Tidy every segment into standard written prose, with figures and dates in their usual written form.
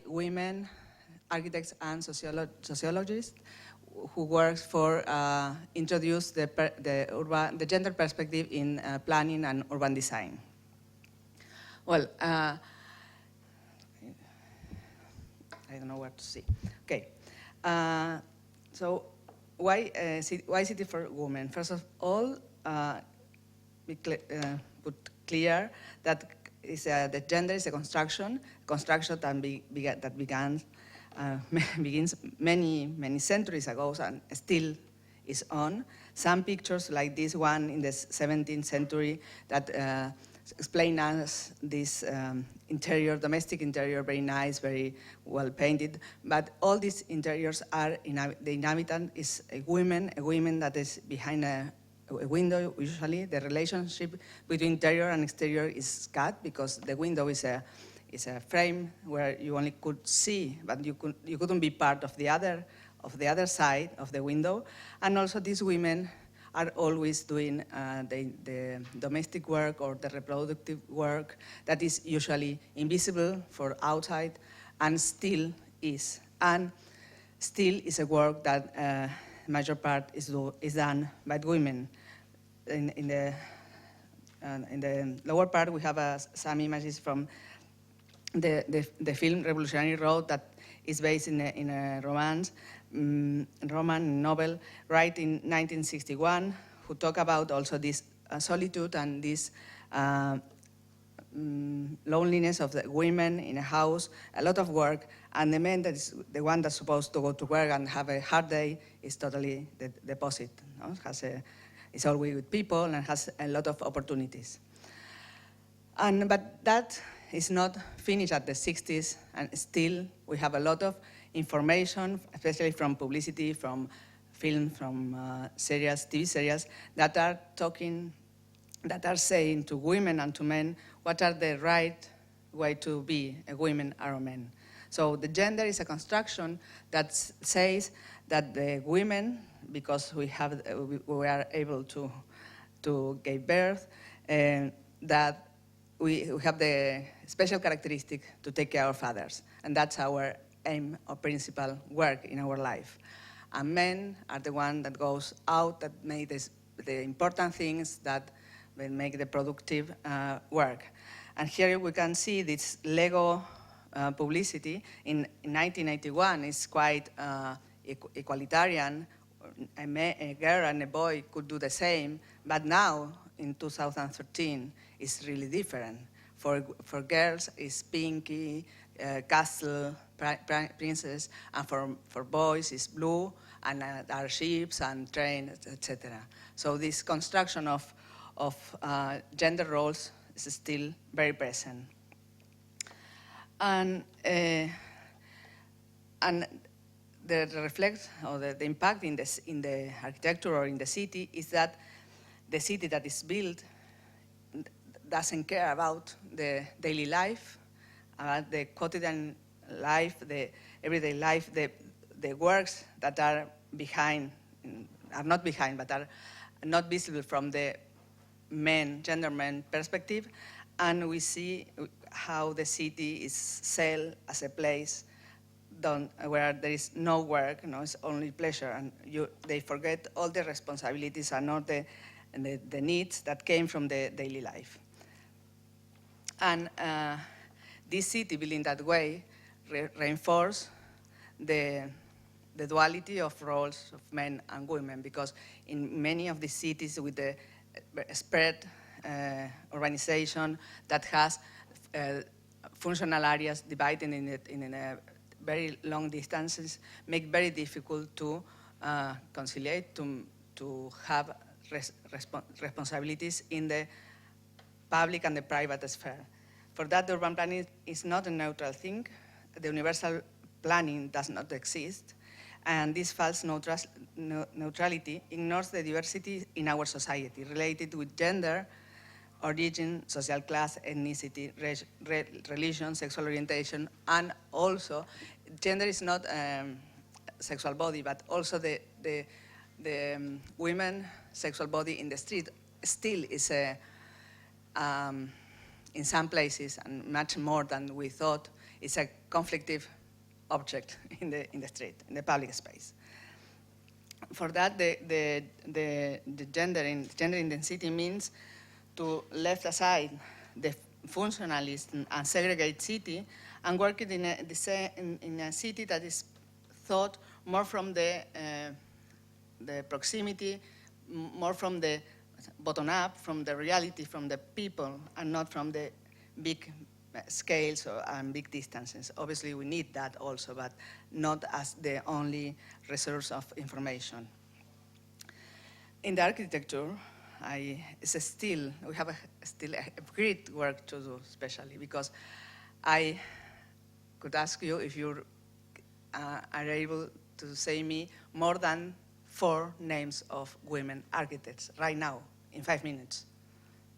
women, architects and sociologists who works for introduce the gender perspective in planning and urban design. Well, I don't know what to say. Okay, so why city for women? First of all, put clear that the gender is a construction that begins many centuries ago and still is on. Some pictures like this one in the 17th century that explain us this interior, domestic interior, very nice, very well painted. But all these interiors are, the inhabitant is a woman that is behind a window. Usually the relationship between interior and exterior is cut because the window is a frame where you only could see, but you couldn't be part of the other side of the window. And also these women are always doing the domestic work or the reproductive work that is usually invisible for outside and still is. And still is a work that major part is done by women. In the lower part, we have some images from the film Revolutionary Road that is based in a Roman novel, right in 1961, who talk about also this solitude and this loneliness of the women in a house, a lot of work, and the man that is the one that's supposed to go to work and have a hard day is totally the opposite. No? Is always with people and has a lot of opportunities. But that is not finished at the 60s, and still we have a lot of information, especially from publicity, from film, from series, TV series, that are saying to women and to men what are the right way to be a woman or a man. So the gender is a construction that says that the women, because we are able to give birth, that we have the special characteristic to take care of others, and that's our aim or principal work in our life. And men are the one that goes out, that make the important things that will make the productive work. And here we can see this Lego publicity in 1981 is quite equalitarian. A girl and a boy could do the same, but now in 2013 it's really different. For girls it's pinky, castle, princess, and for boys it's blue, and are ships and trains, etc. So this construction of gender roles is still very present. And the reflect or the impact in the architecture or in the city is that the city that is built doesn't care about the daily life, the quotidian life, the everyday life, the works that are not behind, but are not visible from the gender men perspective, and we see how the city is seen as a place where there is no work, it's only pleasure, and they forget all the responsibilities and all the needs that came from the daily life. And this city built in that way reinforce the duality of roles of men and women, because in many of these cities with the spread urbanization that has functional areas divided in a very long distances, make very difficult to conciliate, to have responsibilities in the public and the private sphere. For that, urban planning is not a neutral thing. The universal planning does not exist, and this false neutrality ignores the diversity in our society related with gender, origin, social class, ethnicity, religion, sexual orientation, and also gender is not sexual body, but also the women sexual body in the street still is in some places, and much more than we thought, is a conflictive object in the street, in the public space. For that, the gender in the city means to left aside the functionalist and segregate city and work it in a city that is thought more from the proximity, more from the bottom up, from the reality, from the people, and not from the big scales and big distances. Obviously, we need that also, but not as the only resource of information. In the architecture, we have still a great work to do, especially because I could ask you if you are able to say me more than 4 names of women architects right now in 5 minutes,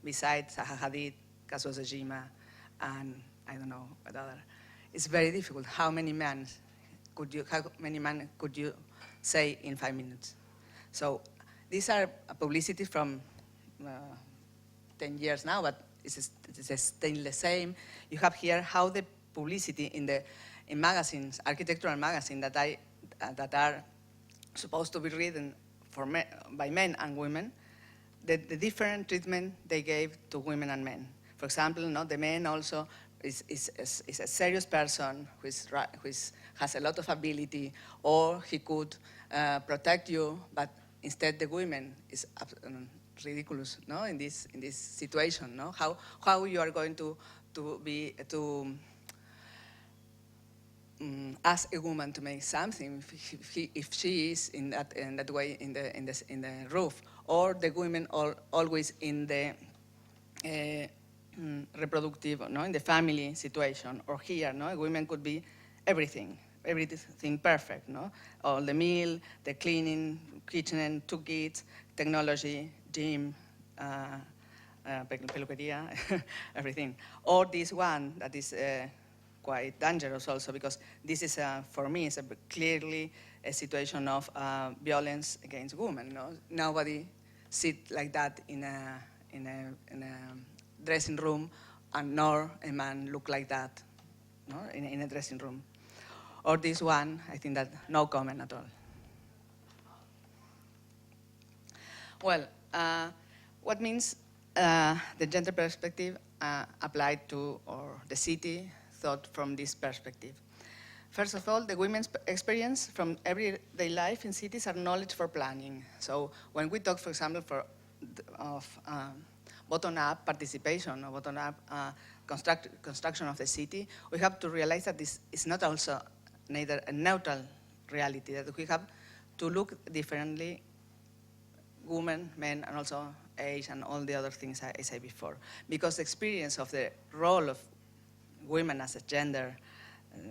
besides Zaha Hadid, Kazuo Sejima, and I don't know what other. It's very difficult. How many men could you say in 5 minutes? So these are publicity from 10 years now, but it's still the same. You have here how the publicity in magazines, architectural magazines that are supposed to be written by men and women, the different treatment they gave to women and men. For example, the man also is a serious person who has a lot of ability, or he could protect you, but instead the women is ridiculous, in this situation, how you are going to ask a woman to make something if she is in that way in the roof, or the women always in the reproductive, in the family situation, or here, women could be everything perfect, all the meal, the cleaning, kitchen, 2 kids, technology, gym, peluqueria, everything. Or this one that is quite dangerous also, because this is, for me, is clearly a situation of violence against women. Nobody sit like that in a dressing room, and nor a man look like that, in a dressing room. Or this one, I think that no comment at all. Well, what means the gender perspective applied to, or the city thought from this perspective? First of all, the women's experience from everyday life in cities are knowledge for planning. So when we talk, for example, of bottom-up participation or bottom-up construction of the city, we have to realize that this is not also neither a neutral reality, that we have to look differently, women, men, and also age and all the other things I said before. Because the experience of the role of women as a gender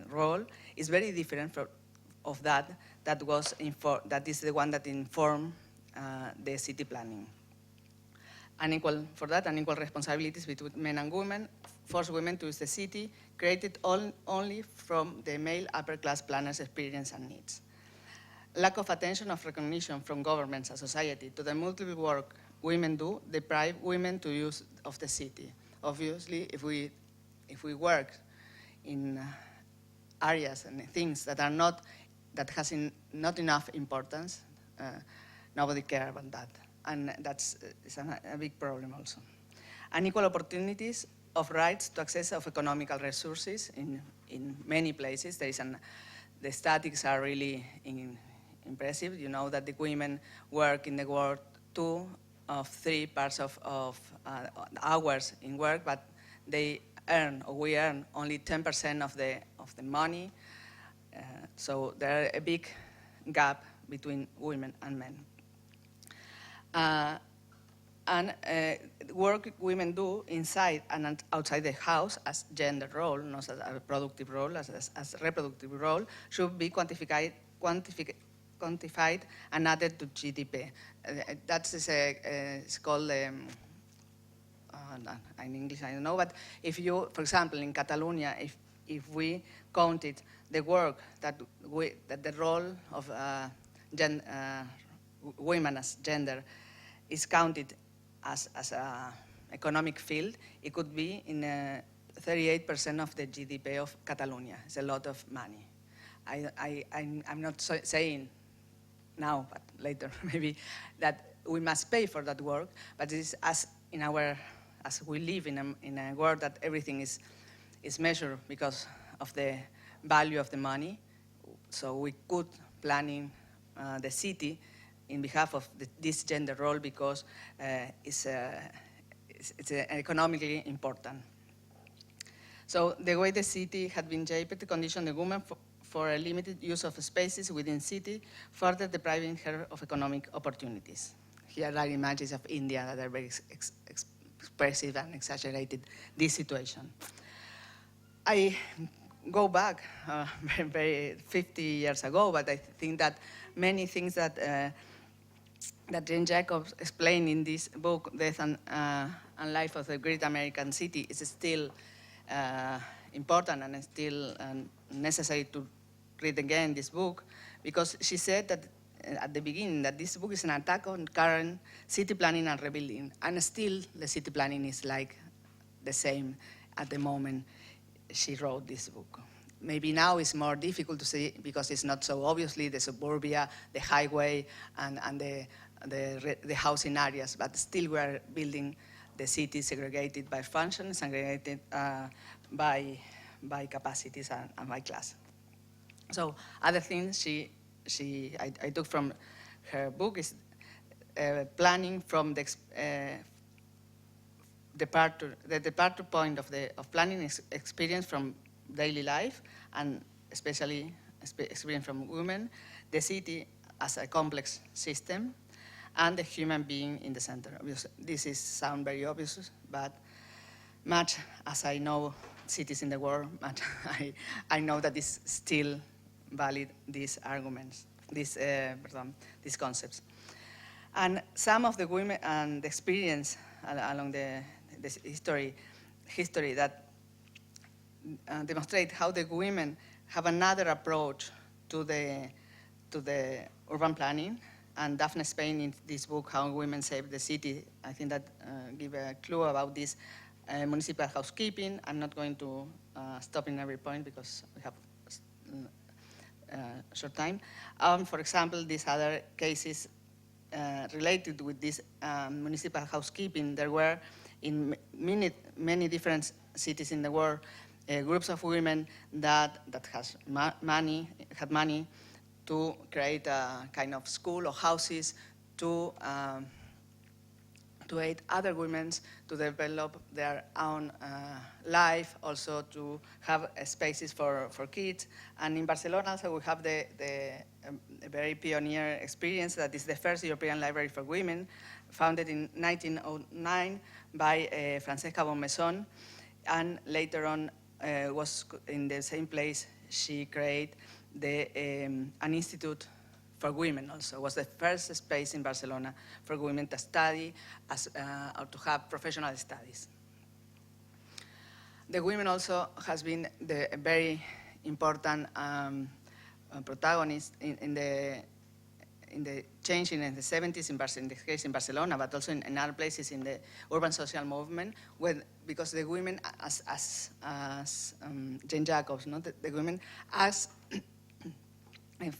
role is very different of that is the one that informed the city planning. Unequal responsibilities between men and women force women to use the city, created only from the male upper class planners' experience and needs. Lack of attention of recognition from governments and society to the multiple work women do deprive women to use of the city. Obviously, if we work in areas and things that has not enough importance, nobody cares about that. And that's a big problem also. Unequal opportunities of rights to access of economical resources in many places. The statistics are really impressive. You know that the women work in the world 2 of 3 parts of hours in work, but we earn only 10% of the money. So there is a big gap between women and men. Work women do inside and outside the house as gender role, not as a productive role, as reproductive role, should be quantified and added to GDP. It's called, in English I don't know, but if you, for example, in Catalonia, if we counted the work that the role of women as gender is counted as an economic field, it could be in 38% of the GDP of Catalonia. It's a lot of money. I'm not saying now, but later maybe, that we must pay for that work, but it is as we live in a world that everything is measured because of the value of the money. So we could planning the city in behalf of this gender role because it's economically important. So the way the city had been shaped to condition the woman for a limited use of spaces within city, further depriving her of economic opportunities. Here are images of India that are very expressive and exaggerated this situation. I go back very 50 years ago, but I think that many things that Jane Jacobs explained in this book, Death and Life of the Great American City, is still important and still necessary to read again this book, because she said that at the beginning that this book is an attack on current city planning and rebuilding, and still the city planning is like the same at the moment she wrote this book. Maybe now it's more difficult to see because it's not so obviously the suburbia, the highway, and the housing areas, but still we're building the city segregated by function, segregated by capacities and by class. So other things I took from her book is planning from the departure point of planning experience from daily life, and especially experience from women, the city as a complex system, and the human being in the center. This sounds very obvious, but much as I know cities in the world, I know that it's still valid, these arguments, these concepts. And some of the women and the experience along the history that demonstrate how the women have another approach to the urban planning. And Daphne Spain in this book, How Women Save the City, I think that give a clue about this municipal housekeeping. I'm not going to stop in every point because we have short time. For example, these other cases related with this municipal housekeeping, there were in many different cities in the world groups of women that had money to create a kind of school or houses to aid other women to develop their own life, also to have spaces for kids. And in Barcelona, also we have a very pioneer experience that is the first European library for women, founded in 1909 by Francesca Bonmaison, and later on was in the same place she created an institute for women. Also was the first space in Barcelona for women to study or to have professional studies. The women also has been the very important protagonist in the change in the 70s, in this case in Barcelona, but also in other places in the urban social movement, because the women, as Jane Jacobs, the women asked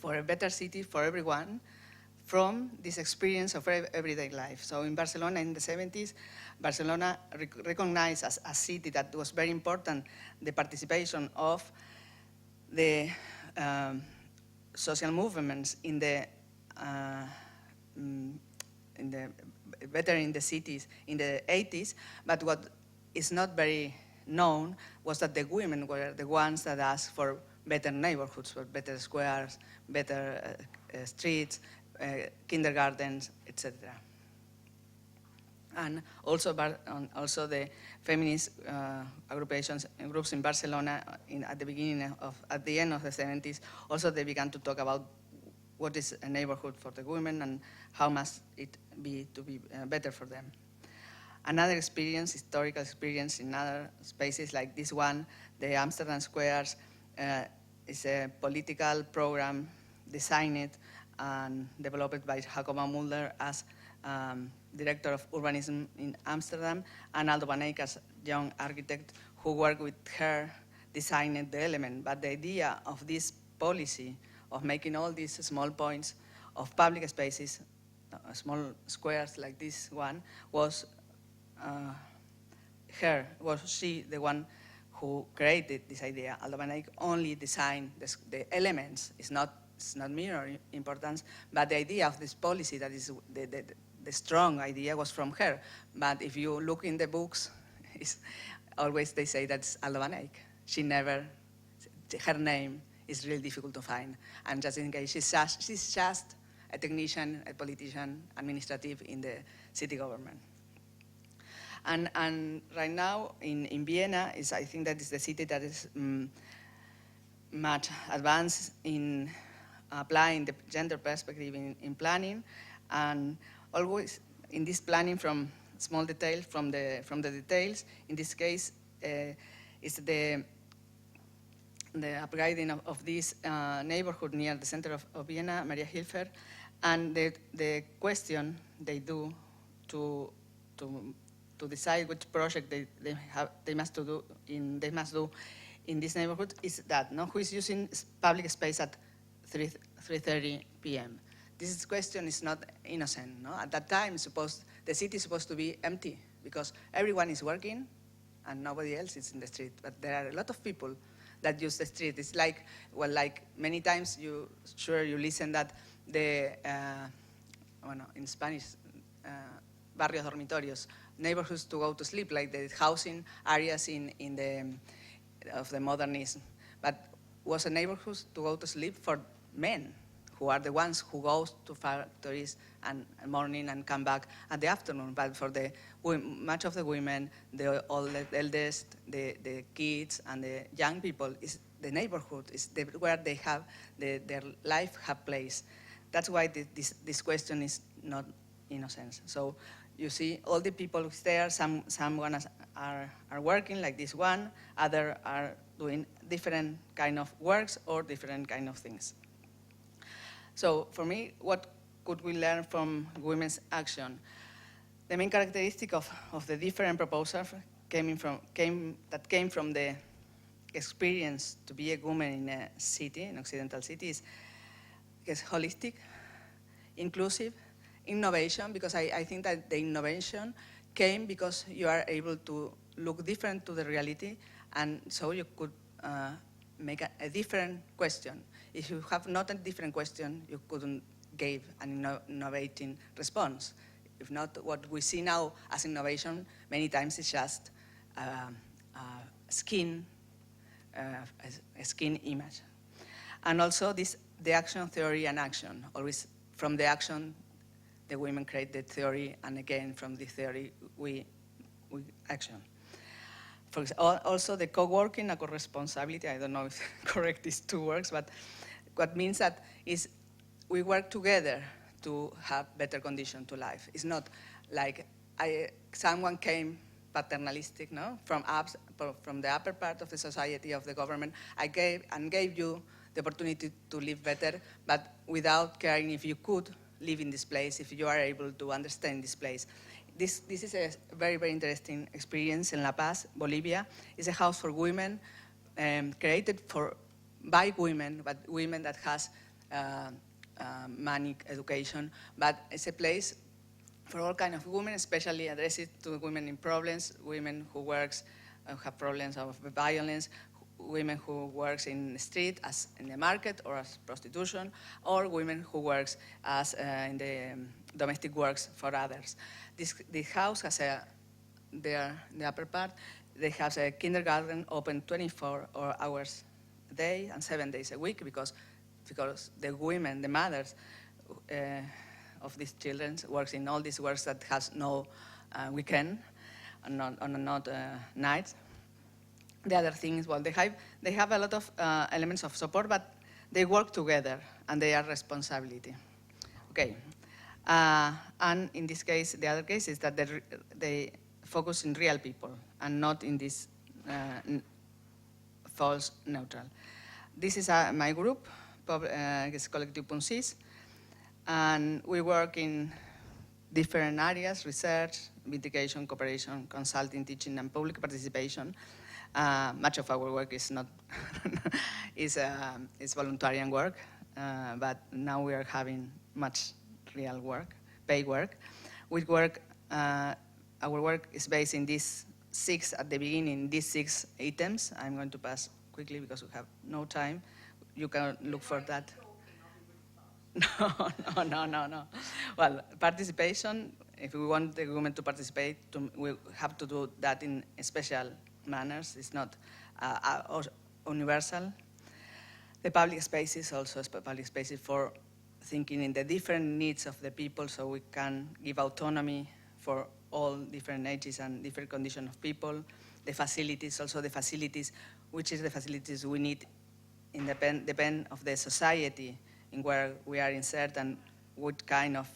for a better city for everyone from this experience of everyday life. So in Barcelona in the 70s, Barcelona recognized as a city that was very important the participation of the social movements in the better in the cities in the 80s, but what is not very known was that the women were the ones that asked for better neighborhoods, for better squares, better streets, kindergartens, etc. And also the feminist groups in Barcelona at the end of the 70s, also they began to talk about what is a neighborhood for the women and how must it be to be better for them. Another experience, historical experience in other spaces like this one, the Amsterdam squares, is a political program designed and developed by Jacoba Mulder as director of urbanism in Amsterdam, and Aldo van Eyck as young architect who worked with her, designed the element. But the idea of this policy of making all these small points of public spaces, small squares like this one, was she the one who created this idea. Aldo van Eyck only designed the elements. It's not minor importance, but the idea of this policy, that is the strong idea, was from her. But if you look in the books, always they say that's Aldo van Eyck. Her name is really difficult to find. And just in case, she's just a technician, a politician, administrative in the city government. And right now in Vienna, I think that is the city that is much advanced in applying the gender perspective in planning, and always in this planning from small details, from the details. In this case, is the upgrading of this neighborhood near the center of Vienna, Maria Hilfer, and the question they do to decide which project they must do in this neighborhood is that who is using public space at 3:30 p.m. This question is not innocent. No? At that time, the city is supposed to be empty because everyone is working and nobody else is in the street. But there are a lot of people that use the street. It's like many times you listen that in Spanish, barrios dormitorios, neighborhoods to go to sleep, like the housing areas of the modernism. But was a neighborhood to go to sleep for men, who are the ones who go to factories and morning and come back at the afternoon. But for much of the women, the eldest, the kids, and the young people, is the neighborhood, is where they have their life have place. That's why this question is not innocent. So you see all the people there, some are working like this one, other are doing different kind of works or different kind of things. So for me, what could we learn from women's action? The main characteristic of the different proposals came from the experience to be a woman in a city, an occidental city, is holistic, inclusive, innovation, because I think that the innovation came because you are able to look different to the reality, and so you could make a different question. If you have not a different question, you couldn't give an innovating response. If not, what we see now as innovation many times is just a skin image. And also the action, theory, and action. Always from the action, the women create the theory, and again, from the theory, we action. For example, also the co-working and co-responsibility, I don't know if correct these two words, but what means that is we work together to have better condition to life. It's not like someone came paternalistic, no, from the upper part of the society, of the government. I gave you the opportunity to live better, but without caring if you could live in this place, if you are able to understand this place. This is a very, very interesting experience in La Paz, Bolivia. It's a house for women, created by women, but women that has money, education, but it's a place for all kinds of women, especially addressed to women in problems, women who have problems of violence, women who works in the street, as in the market or as prostitution, or women who works as in the domestic works for others. This house has the upper part, they have a kindergarten open 24 hours a day and 7 days a week because the women, the mothers of these children works in all these works that has no weekend and not nights. The other thing is, well, they have a lot of elements of support, but they work together and they are responsibility. Okay, and in this case, the other case is that they focus in real people and not in this false neutral. This is my group, it's Collective Punsis, and we work in different areas: research, mitigation, cooperation, consulting, teaching, and public participation. Much of our work is not is voluntarian work, but now we are having much real work, paid work. With work, our work is based in these six, at the beginning, these 6 items. I'm going to pass quickly because we have no time. You can look for that. No. Well, participation, if we want the women to participate, we have to do that in special manners. It's not universal. The public spaces, also public spaces for thinking in the different needs of the people, so we can give autonomy for all different ages and different conditions of people. The facilities, also the facilities, which is the facilities we need depend of the society in where we are inserted and what kind of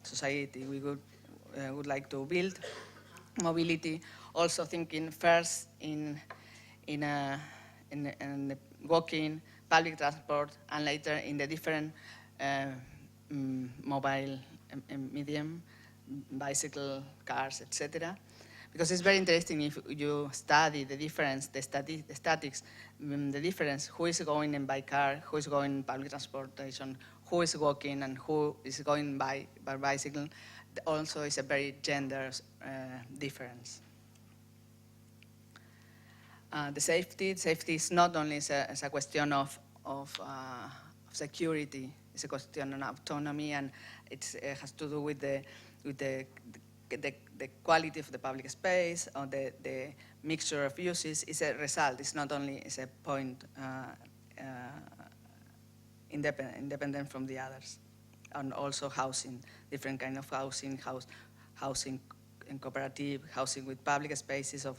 society we would like to build. Mobility, also thinking first in walking, public transport, and later in the different mobile medium, bicycle, cars, etc. Because it's very interesting if you study the difference, the statics, the difference, who is going by car, who is going public transportation, who is walking, and who is going by bicycle. Also is a very gender difference. The safety is not only as a question of security, it's a question of autonomy, and it has to do with the quality of the public space, or the mixture of uses. Is a result. It's not only a point independent from the others. And also housing, different kind of housing, housing in cooperative, housing with public spaces, of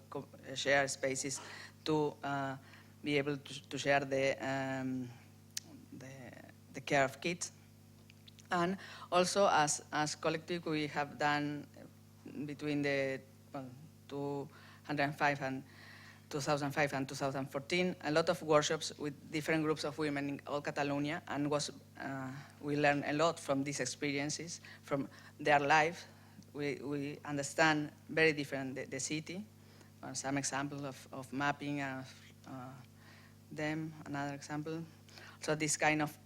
shared spaces, to be able to share the care of kids. And also as collective, we have done between the 2005 and 2014, a lot of workshops with different groups of women in all Catalonia, and we learned a lot from these experiences, from their life. We understand very different the city. Some example of mapping of them, another example. So this kind of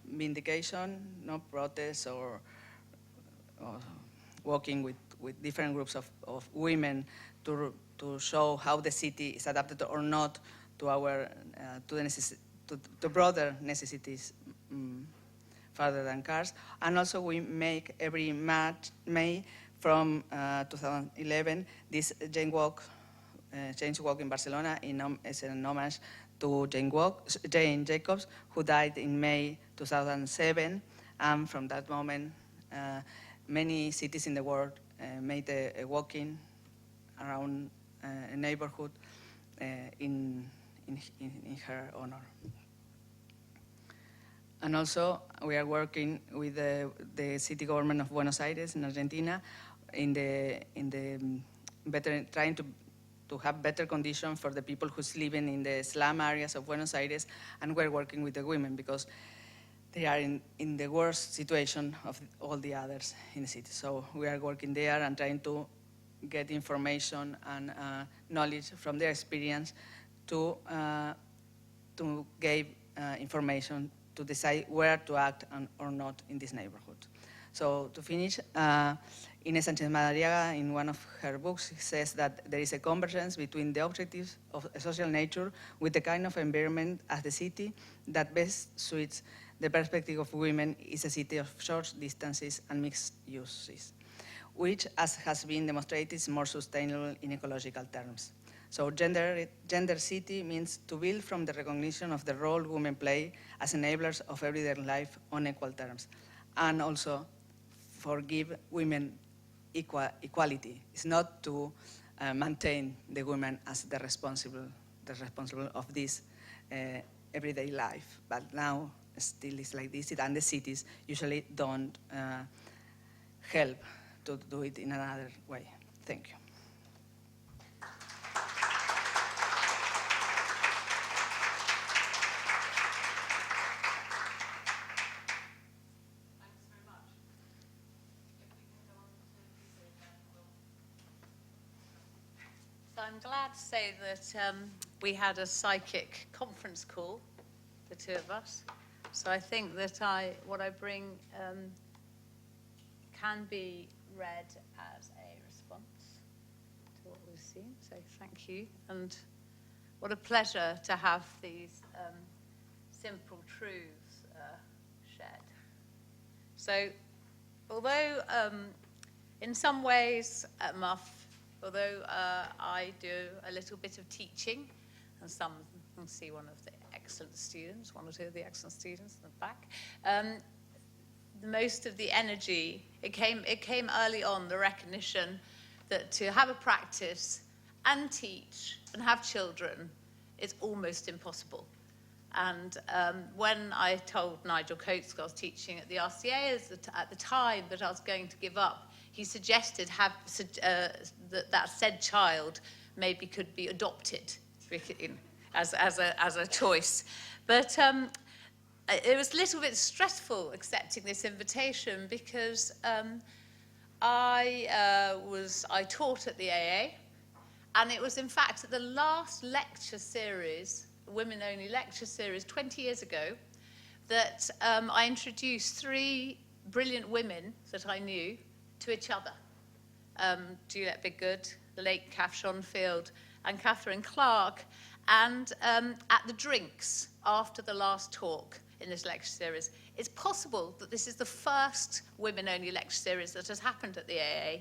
vindication, no protest or working with different groups of women to show how the city is adapted or not to our to broader necessities further than cars. And also we make every May from 2011 this Change Walk in Barcelona as an homage to Jane Jacobs, who died in May 2007. And from that moment, many cities in the world made a walking around a neighborhood in her honor. And also, we are working with the city government of Buenos Aires in Argentina trying to have better conditions for the people who's living in the slum areas of Buenos Aires, and we're working with the women because they are in the worst situation of all the others in the city. So we are working there and trying to get information and knowledge from their experience to give information to decide where to act or not in this neighborhood. So to finish, Inés Sánchez Madariaga, in one of her books, says that there is a convergence between the objectives of a social nature with the kind of environment as the city that best suits the perspective of women is a city of short distances and mixed uses, which, as has been demonstrated, is more sustainable in ecological terms. So gender city means to build from the recognition of the role women play as enablers of everyday life on equal terms, and also forgive women equality. It's not to maintain the women as the responsible of this everyday life, but now still is like this, and the cities usually don't help to do it in another way. Thank you. I'm glad to say that we had a psychic conference call, the two of us. So I think that what I bring can be read as a response to what we've seen. So thank you. And what a pleasure to have these simple truths shared. So although in some ways at MUF, although I do a little bit of teaching, and some can see one of the excellent students, one or two of the excellent students in the back, most of the energy, it came early on, the recognition that to have a practice and teach and have children is almost impossible. And when I told Nigel Coates, I was teaching at the RCA at the time, that I was going to give up, he suggested that said child maybe could be adopted as a choice. But it was a little bit stressful accepting this invitation because I taught at the AA, and it was in fact the last lecture series, women-only lecture series 20 years ago, that I introduced 3 brilliant women that I knew to each other. Juliet Biggood, the late Kath Schonfield, and Catherine Clark. And at the drinks after the last talk in this lecture series, it's possible that this is the first women-only lecture series that has happened at the AA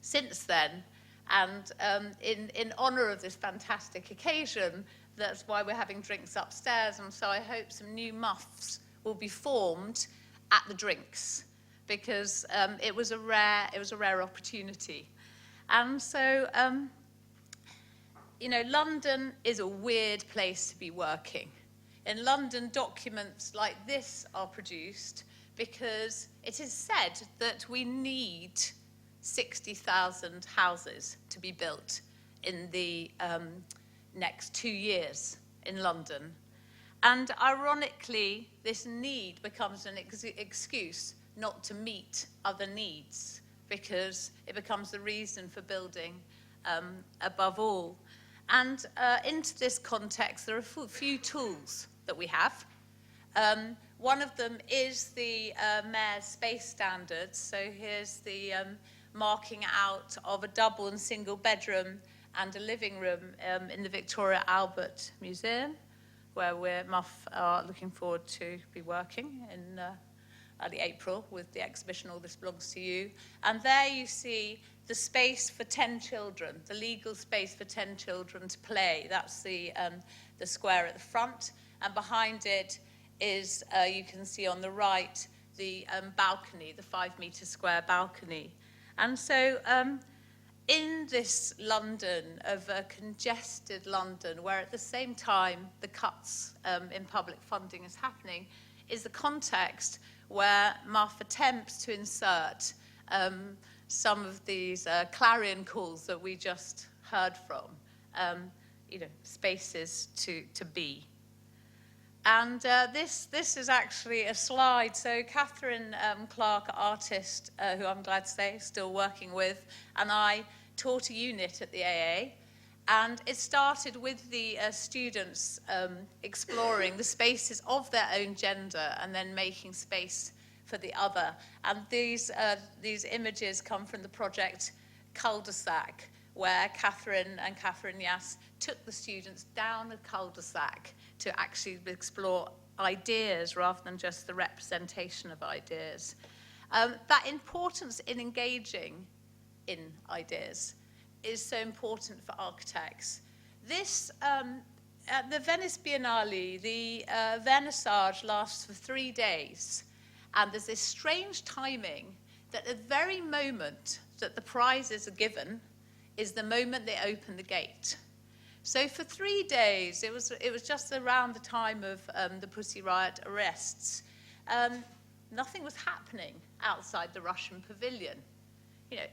since then. And in honor of this fantastic occasion, that's why we're having drinks upstairs. And so I hope some new MUFs will be formed at the drinks, because it was a rare opportunity. And so, you know, London is a weird place to be working. In London, documents like this are produced because it is said that we need 60,000 houses to be built in the next 2 years in London. And ironically, this need becomes an excuse not to meet other needs, because it becomes the reason for building above all. And into this context, there are a few tools that we have. One of them is the Mayor's Space Standards. So here's the marking out of a double and single bedroom and a living room in the Victoria Albert Museum, where MUF are looking forward to be working in early April with the exhibition All This Belongs to You. And there you see the space for 10 children, the legal space for 10 children to play. That's the square at the front. And behind it is, you can see on the right, the balcony, the 5-metre square balcony. And so in this London, of a congested London, where at the same time the cuts in public funding is happening, is the context where MUF attempts to insert some of these clarion calls that we just heard from, you know, spaces to be. And this is actually a slide. So Catherine Clark, artist, who I'm glad to say is still working with, and I taught a unit at the AA. And it started with the students exploring the spaces of their own gender and then making space for the other. And these images come from the project Cul-de-sac, where Catherine and Catherine Yass took the students down a cul-de-sac to actually explore ideas rather than just the representation of ideas. That importance in engaging in ideas is so important for architects. This, at the Venice Biennale, the vernissage lasts for 3 days, and there's this strange timing that the very moment that the prizes are given is the moment they open the gate. So for 3 days, it was just around the time of the Pussy Riot arrests. Nothing was happening outside the Russian pavilion. You know,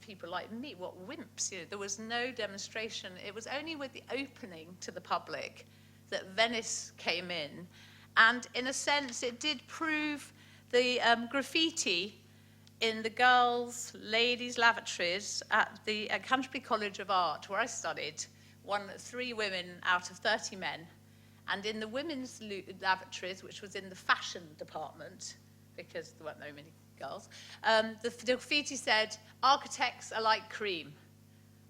people like me, what wimps, you know, there was no demonstration. It was only with the opening to the public that Venice came in. And in a sense, it did prove the graffiti in the girls' ladies' lavatories at Canterbury College of Art, where I studied, 3 women out of 30 men. And in the women's lavatories, which was in the fashion department, because there weren't very many girls, the graffiti said, "Architects are like cream,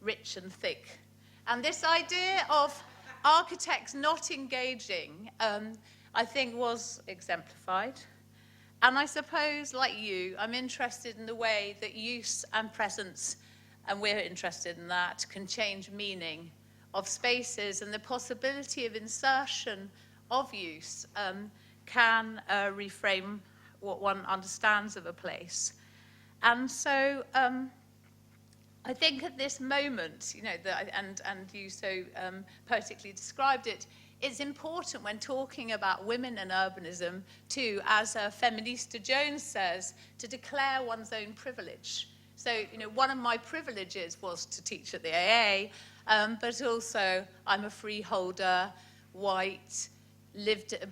rich and thick." And this idea of architects not engaging, I think, was exemplified. And I suppose, like you, I'm interested in the way that use and presence, and we're interested in that, can change meaning of spaces, and the possibility of insertion of use can reframe what one understands of a place. And so I think at this moment, and you so poetically described it, it's important when talking about women and urbanism to, as Feminista Jones says, to declare one's own privilege. So, one of my privileges was to teach at the AA, but also I'm a freeholder, white,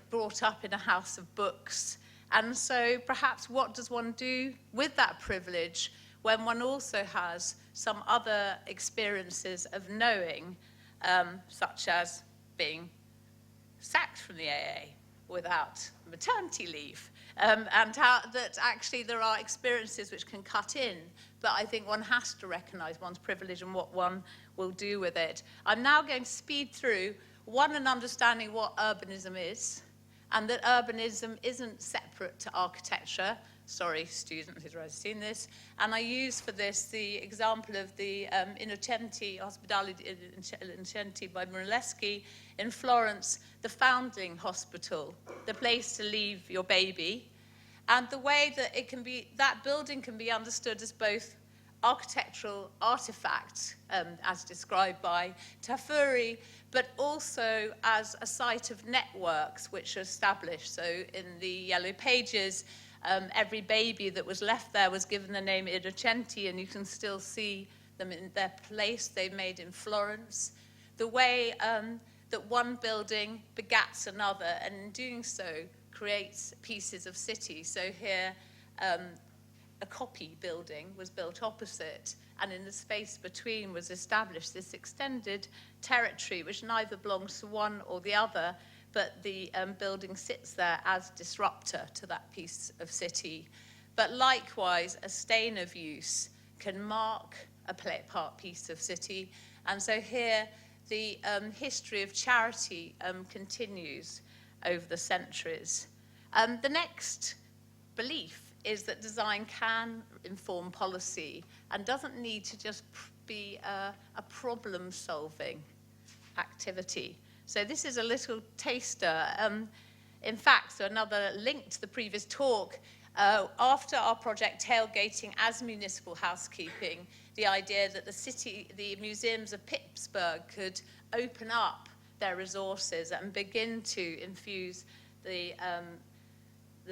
brought up in a house of books. And so perhaps what does one do with that privilege when one also has some other experiences of knowing, such as being sacked from the AA without maternity leave, and how that actually there are experiences which can cut in, but I think one has to recognize one's privilege and what one will do with it. I'm now going to speed through, one, and understanding what urbanism is, and that urbanism isn't separate to architecture. Sorry, student who's already seen this. And I use for this the example of the Innocenti, Ospedale Innocenti by Brunelleschi in Florence, the founding hospital, the place to leave your baby, and the way that it can be, that building can be understood as both architectural artifact, as described by Tafuri, but also as a site of networks which are established. So in the Yellow Pages, every baby that was left there was given the name Innocenti, and you can still see them in their place they made in Florence. The way that one building begats another, and in doing so creates pieces of city. So here, a copy building was built opposite, and in the space between was established this extended territory which neither belongs to one or the other, but the building sits there as disruptor to that piece of city. But likewise, a stain of use can mark a part piece of city, and so here the history of charity continues over the centuries. The next belief is that design can inform policy and doesn't need to just be a problem-solving activity. So this is a little taster. In fact, so another link to the previous talk, after our project Tailgating as Municipal Housekeeping, the idea that the museums of Pittsburgh could open up their resources and begin to infuse the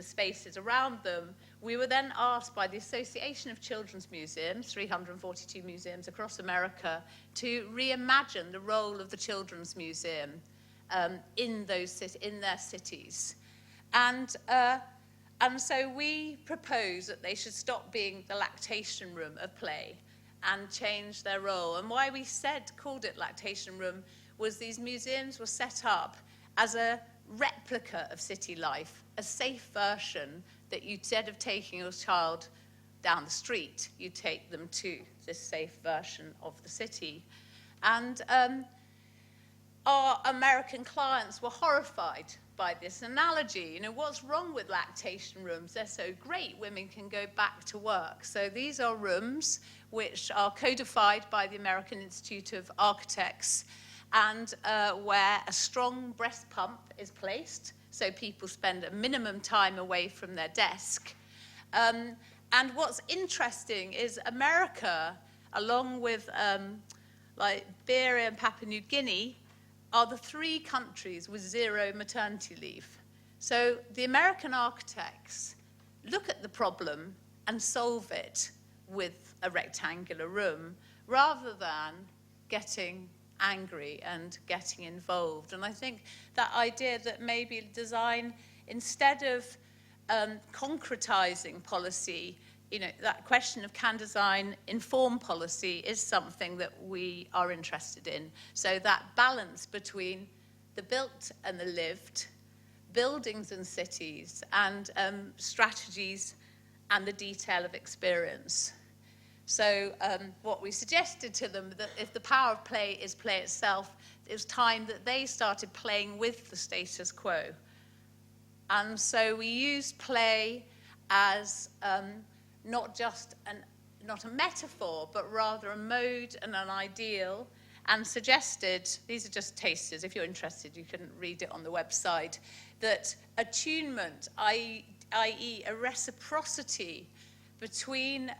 spaces around them, we were then asked by the Association of Children's Museums, 342 museums across America, to reimagine the role of the Children's Museum in their cities. And so we propose that they should stop being the lactation room of play and change their role. And why we called it lactation room was these museums were set up as a replica of city life, a safe version that you, instead of taking your child down the street, you take them to this safe version of the city. And our American clients were horrified by this analogy. What's wrong with lactation rooms? They're so great, women can go back to work. So these are rooms which are codified by the American Institute of Architects, and where a strong breast pump is placed, so people spend a minimum time away from their desk. And what's interesting is America, along with Liberia and Papua New Guinea, are the 3 countries with 0 maternity leave. So the American architects look at the problem and solve it with a rectangular room, rather than getting angry and getting involved. And I think that idea that maybe design, instead of concretizing policy, that question of can design inform policy is something that we are interested in. So that balance between the built and the lived, buildings and cities, and strategies and the detail of experience. So what we suggested to them, that if the power of play is play itself, it was time that they started playing with the status quo. And so we used play as not just not a metaphor, but rather a mode and an ideal, and suggested, these are just tasters, if you're interested, you can read it on the website, that attunement, i.e. a reciprocity between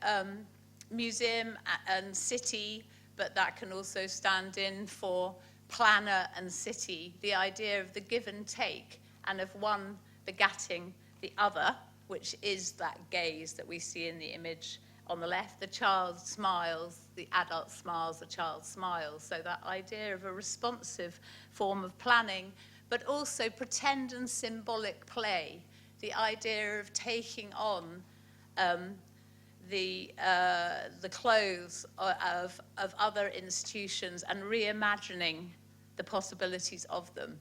museum and city, but that can also stand in for planner and city, the idea of the give and take, and of one begatting the other, which is that gaze that we see in the image on the left. The child smiles, the adult smiles, the child smiles. So that idea of a responsive form of planning, but also pretend and symbolic play, the idea of taking on the clothes of other institutions and reimagining the possibilities of them.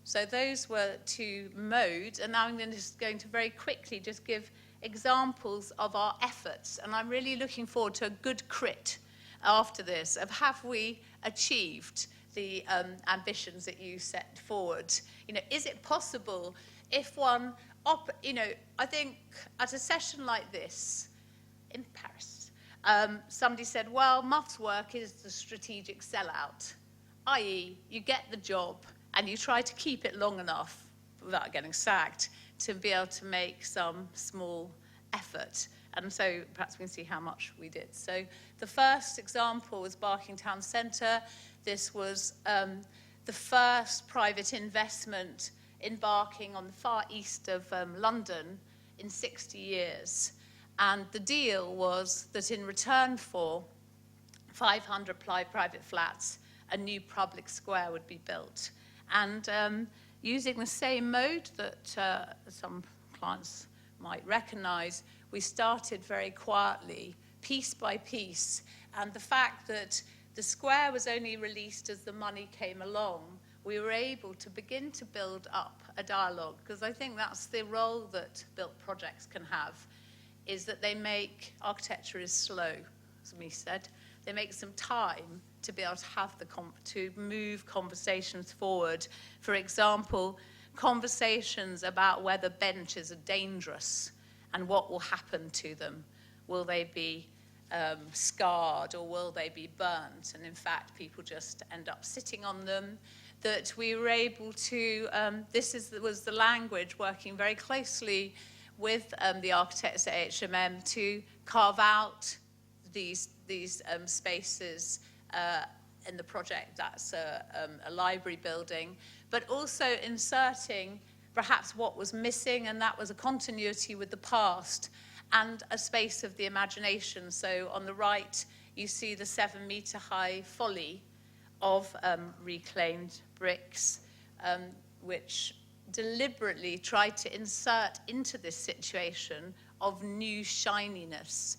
So those were two modes, and now I'm just going to very quickly just give examples of our efforts. And I'm really looking forward to a good crit after this of have we achieved the ambitions that you set forward? Is it possible if one, I think at a session like this in Paris, somebody said, well, Muff's work is the strategic sellout, i.e. you get the job and you try to keep it long enough without getting sacked to be able to make some small effort. And so perhaps we can see how much we did. So the first example was Barking Town Centre. This was the first private investment in Barking on the far east of London in 60 years. And the deal was that in return for 500 private flats, a new public square would be built. And using the same mode that some clients might recognize, we started very quietly, piece by piece. And the fact that the square was only released as the money came along, we were able to begin to build up a dialogue, because I think that's the role that built projects can have, is that they make, architecture is slow, as me said, they make some time to be able to have to move conversations forward. For example, conversations about whether benches are dangerous and what will happen to them. Will they be scarred or will they be burnt? And in fact, people just end up sitting on them. That we were able to, was the language working very closely with the architects at HMM to carve out these spaces in the project. That's a library building, but also inserting perhaps what was missing, and that was a continuity with the past and a space of the imagination. So on the right, you see the 7-meter-high folly of reclaimed bricks, which deliberately tried to insert into this situation of new shininess,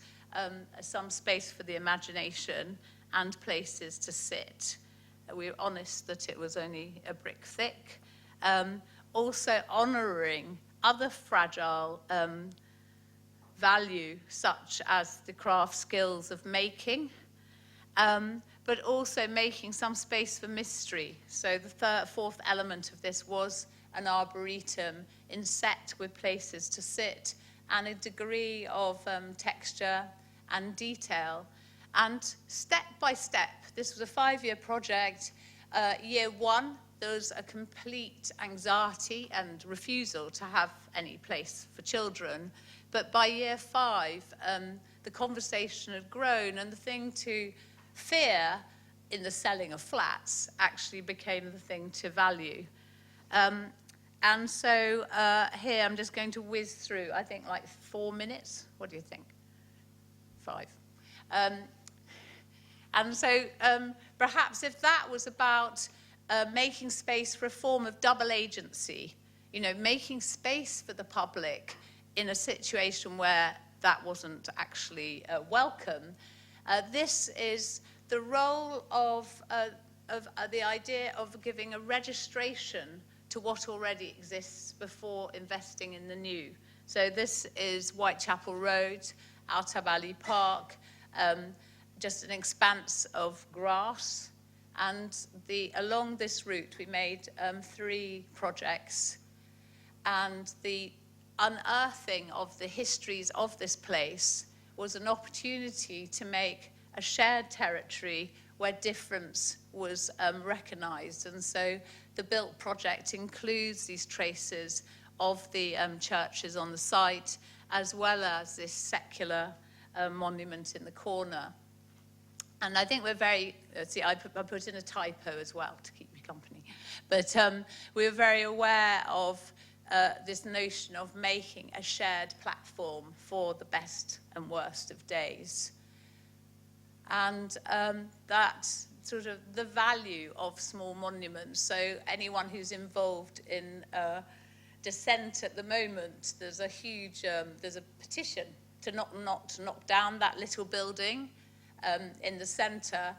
some space for the imagination and places to sit. We were honest that it was only a brick thick. Also honouring other fragile value, such as the craft skills of making, but also making some space for mystery. So the fourth element of this was an arboretum inset with places to sit and a degree of texture and detail. And step by step, this was a 5-year project. Year 1, there was a complete anxiety and refusal to have any place for children. But by year 5, the conversation had grown, and the thing to fear in the selling of flats actually became the thing to value. And so here I'm just going to whiz through, I think, like 4 minutes. What do you think? 5. And so perhaps if that was about making space for a form of double agency, making space for the public in a situation where that wasn't actually welcome. This is the role of the idea of giving a registration to what already exists before investing in the new. So this is Whitechapel Road, Altabali Park, just an expanse of grass. And along this route, we made 3 projects. And the unearthing of the histories of this place was an opportunity to make a shared territory where difference was recognized. And so the built project includes these traces of the churches on the site, as well as this secular monument in the corner. And I think we're very, see, I put in a typo as well to keep me company. But we were very aware of this notion of making a shared platform for the best and worst of days. And that sort of the value of small monuments. So anyone who's involved in dissent at the moment, there's a huge, there's a petition to not knock down that little building in the centre,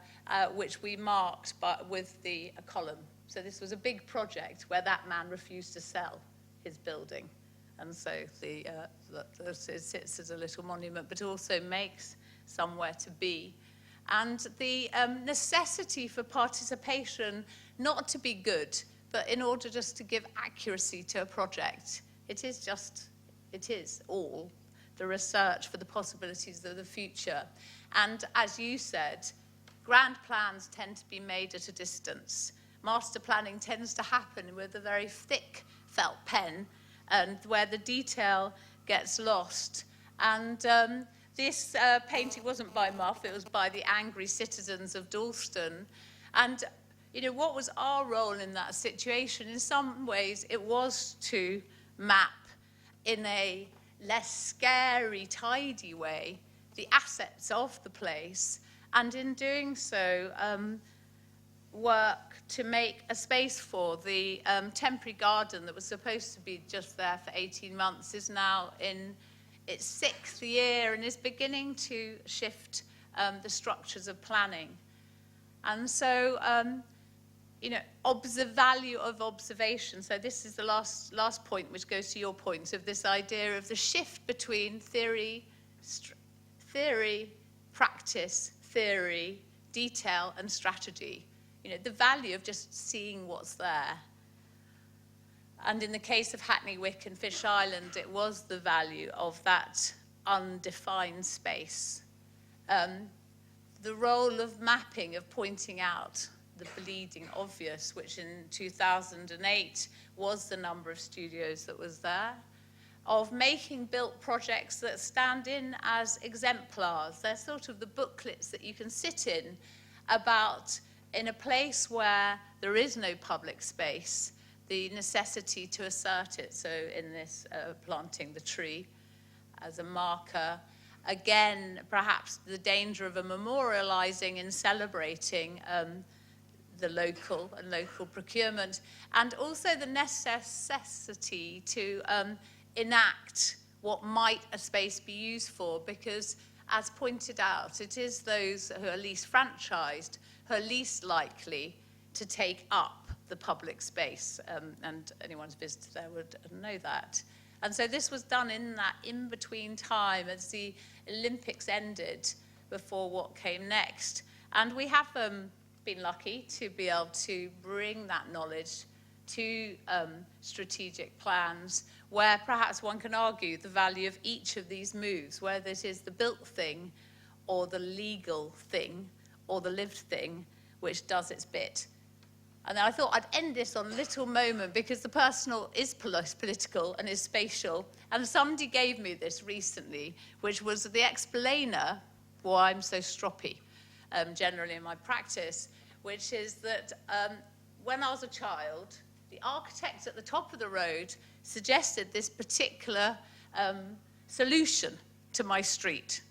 which we marked with a column. So this was a big project where that man refused to sell his building. And so it sits as a little monument, but also makes somewhere to be. And the necessity for participation, not to be good, but in order just to give accuracy to a project. It is all the research for the possibilities of the future. And as you said, grand plans tend to be made at a distance. Master planning tends to happen with a very thick felt pen, and where the detail gets lost. And this painting wasn't by Muff, it was by the angry citizens of Dalston. And you know, what was our role in that situation? In some ways, it was to map in a less scary, tidy way the assets of the place, and in doing so, work to make a space for the temporary garden that was supposed to be just there for 18 months is now in its 6th year and is beginning to shift the structures of planning. And so, you know, the value of observation. So this is the last point, which goes to your point of this idea of the shift between theory, practice, theory, detail, and strategy. You know, the value of just seeing what's there. And in the case of Hackney Wick and Fish Island, it was the value of that undefined space. The role of mapping, of pointing out the bleeding obvious, which in 2008 was the number of studios that was there, of making built projects that stand in as exemplars. They're sort of the booklets that you can sit in about, in a place where there is no public space, the necessity to assert it. So in this, planting the tree as a marker. Again, perhaps the danger of a memorializing and celebrating the local and local procurement, and also the necessity to enact what might a space be used for, because as pointed out, it is those who are least franchised who are least likely to take up the public space, and anyone who's visited there would know that. And so this was done in that in-between time as the Olympics ended before what came next. And we have been lucky to be able to bring that knowledge to strategic plans, where perhaps one can argue the value of each of these moves, whether it is the built thing or the legal thing or the lived thing, which does its bit. And I thought I'd end this on a little moment, because the personal is political and is spatial. And somebody gave me this recently, which was the explainer why I'm so stroppy, generally in my practice, which is that when I was a child, the architect at the top of the road suggested this particular solution to my street,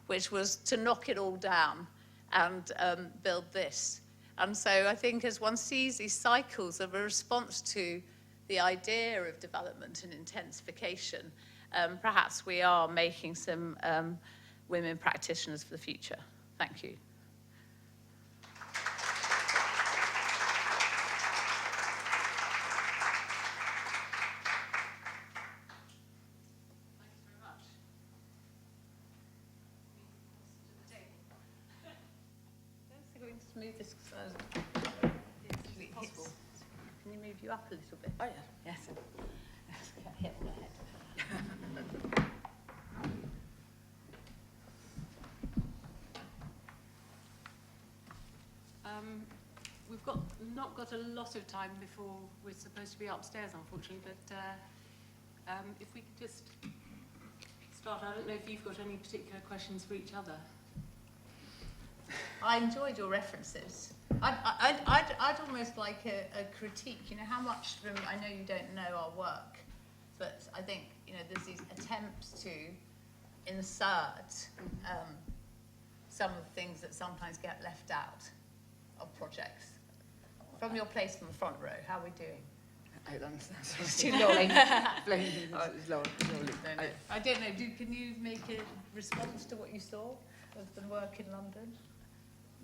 which was to knock it all down and build this. And so I think as one sees these cycles of a response to the idea of development and intensification, perhaps we are making some women practitioners for the future. Thank you. Move this. Possible. Can you move you up a little bit? Oh yeah. Yes. Hit on the head. We've not got a lot of time before we're supposed to be upstairs, unfortunately. But if we could just start, I don't know if you've got any particular questions for each other. I enjoyed your references. I'd almost like a critique. You know, how much of them, I know you don't know our work, but I think, you know, there's these attempts to insert some of the things that sometimes get left out of projects. From your place in the front row, how are we doing? I don't understand. It's too long. Slowly. No. I don't know. Can you make a response to what you saw of the work in London?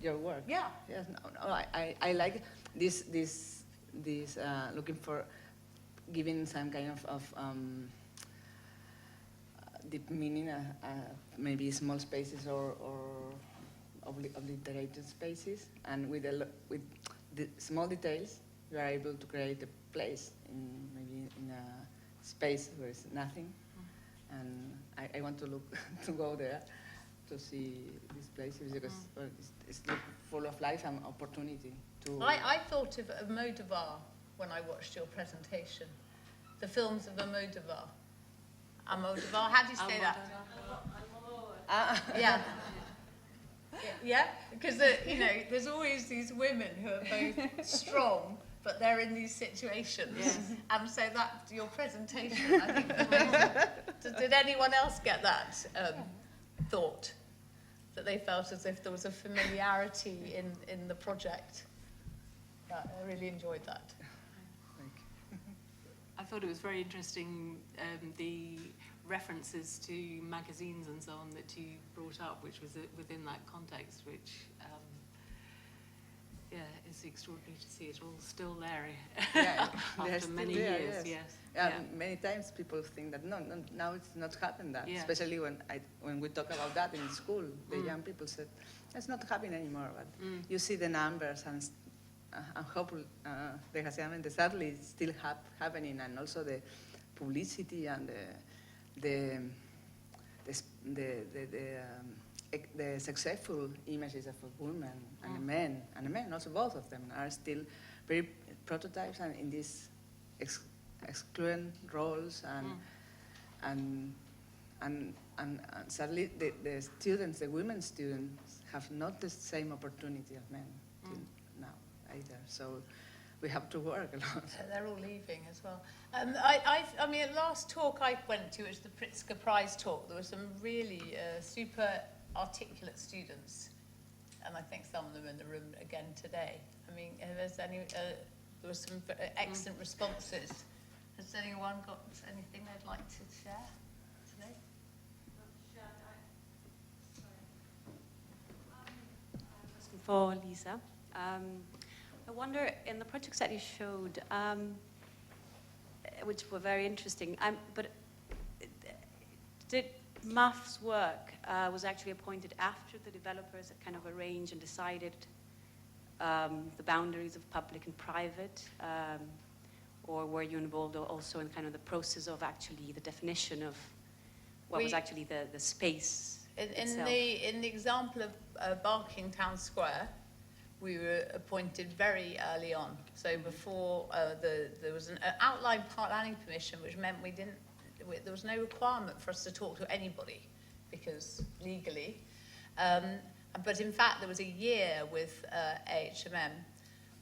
Your work? Yeah. Yes. No. I like this looking for giving some kind of deep meaning, maybe small spaces or obliterated spaces, and with the small details, you are able to create a place maybe in a space where it's nothing. And I want to go there to see these places because it's full of life and opportunity. I thought of Almodovar when I watched your presentation. The films of Almodovar. Almodovar, how do you say that? Yeah. Yeah, because you know, there's always these women who are both strong, but they're in these situations. Yes. And so that your presentation, I think, did anyone else get that thought? That they felt as if there was a familiarity in the project? I really enjoyed that. I thought it was very interesting, the references to magazines and so on that you brought up, which was within that context, which, it's extraordinary to see it all still there after many years. Yes. Many times people think that now it's not happened that, especially when we talk about that in school, the young people said, it's not happening anymore, but you see the numbers and hopefully, desgraciadamente, sadly, it's still happening, and also the publicity and the successful images of a woman and a man, also both of them are still very prototypes and in these excluent roles and sadly the students, the women students, have not the same opportunity as men till now either. So we have to work a lot. They're all leaving as well. I mean, last talk I went to, it was the Pritzker Prize talk. There were some really super articulate students, and I think some of them in the room again today. I mean, there were some excellent responses. Has anyone got anything they'd like to share today? For Liza. I wonder, in the projects that you showed, which were very interesting, but did MAF's work was actually appointed after the developers had kind of arranged and decided the boundaries of public and private, or were you involved also in kind of the process of actually the definition of what was actually the space itself? In the example of Barking Town Square, we were appointed very early on. So before there was an outline planning permission, which meant there was no requirement for us to talk to anybody, because legally. But in fact, there was a year with AHMM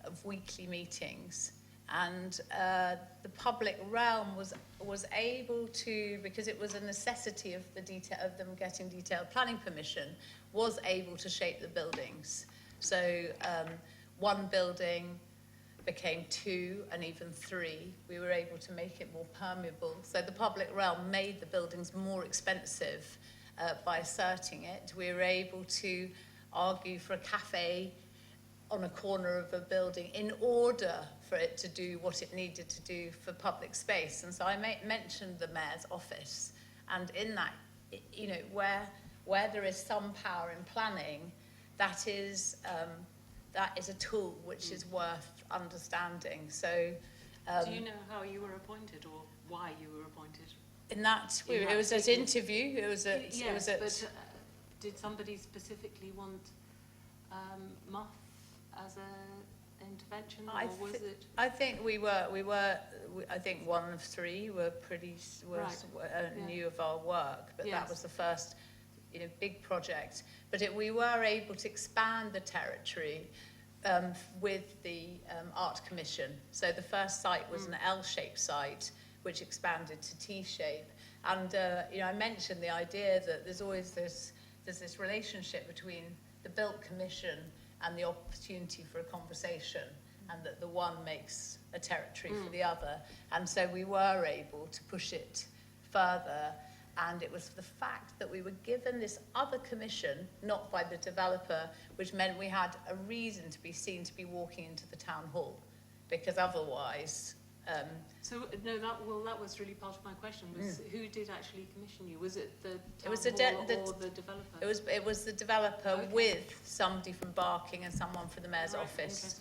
of weekly meetings, and the public realm was able to, because it was a necessity of them getting detailed planning permission, was able to shape the buildings. So one building became 2 and even 3. We were able to make it more permeable. So the public realm made the buildings more expensive by asserting it. We were able to argue for a cafe on a corner of a building in order for it to do what it needed to do for public space. And so I mentioned the mayor's office, and in that, you know, where there is some power in planning, that is a tool which is worth understanding. So, do you know how you were appointed or why you were appointed? In that, it was an interview. It was at. Yes, it was at, but did somebody specifically want MUF as an intervention, or was it? I think I think 1 of 3 were pretty knew of our work, but that was the first, you know, big project. But we were able to expand the territory with the Art Commission. So the first site was an L-shaped site, which expanded to T-shape. And you know, I mentioned the idea that there's always this relationship between the Built Commission and the opportunity for a conversation, and that the one makes a territory for the other. And so we were able to push it further, and it was the fact that we were given this other commission, not by the developer, which meant we had a reason to be seen to be walking into the town hall, because otherwise... So, no, that was really part of my question, was who did actually commission you? Was it the town was hall or the developer? It was the developer with somebody from Barking and someone from the mayor's office,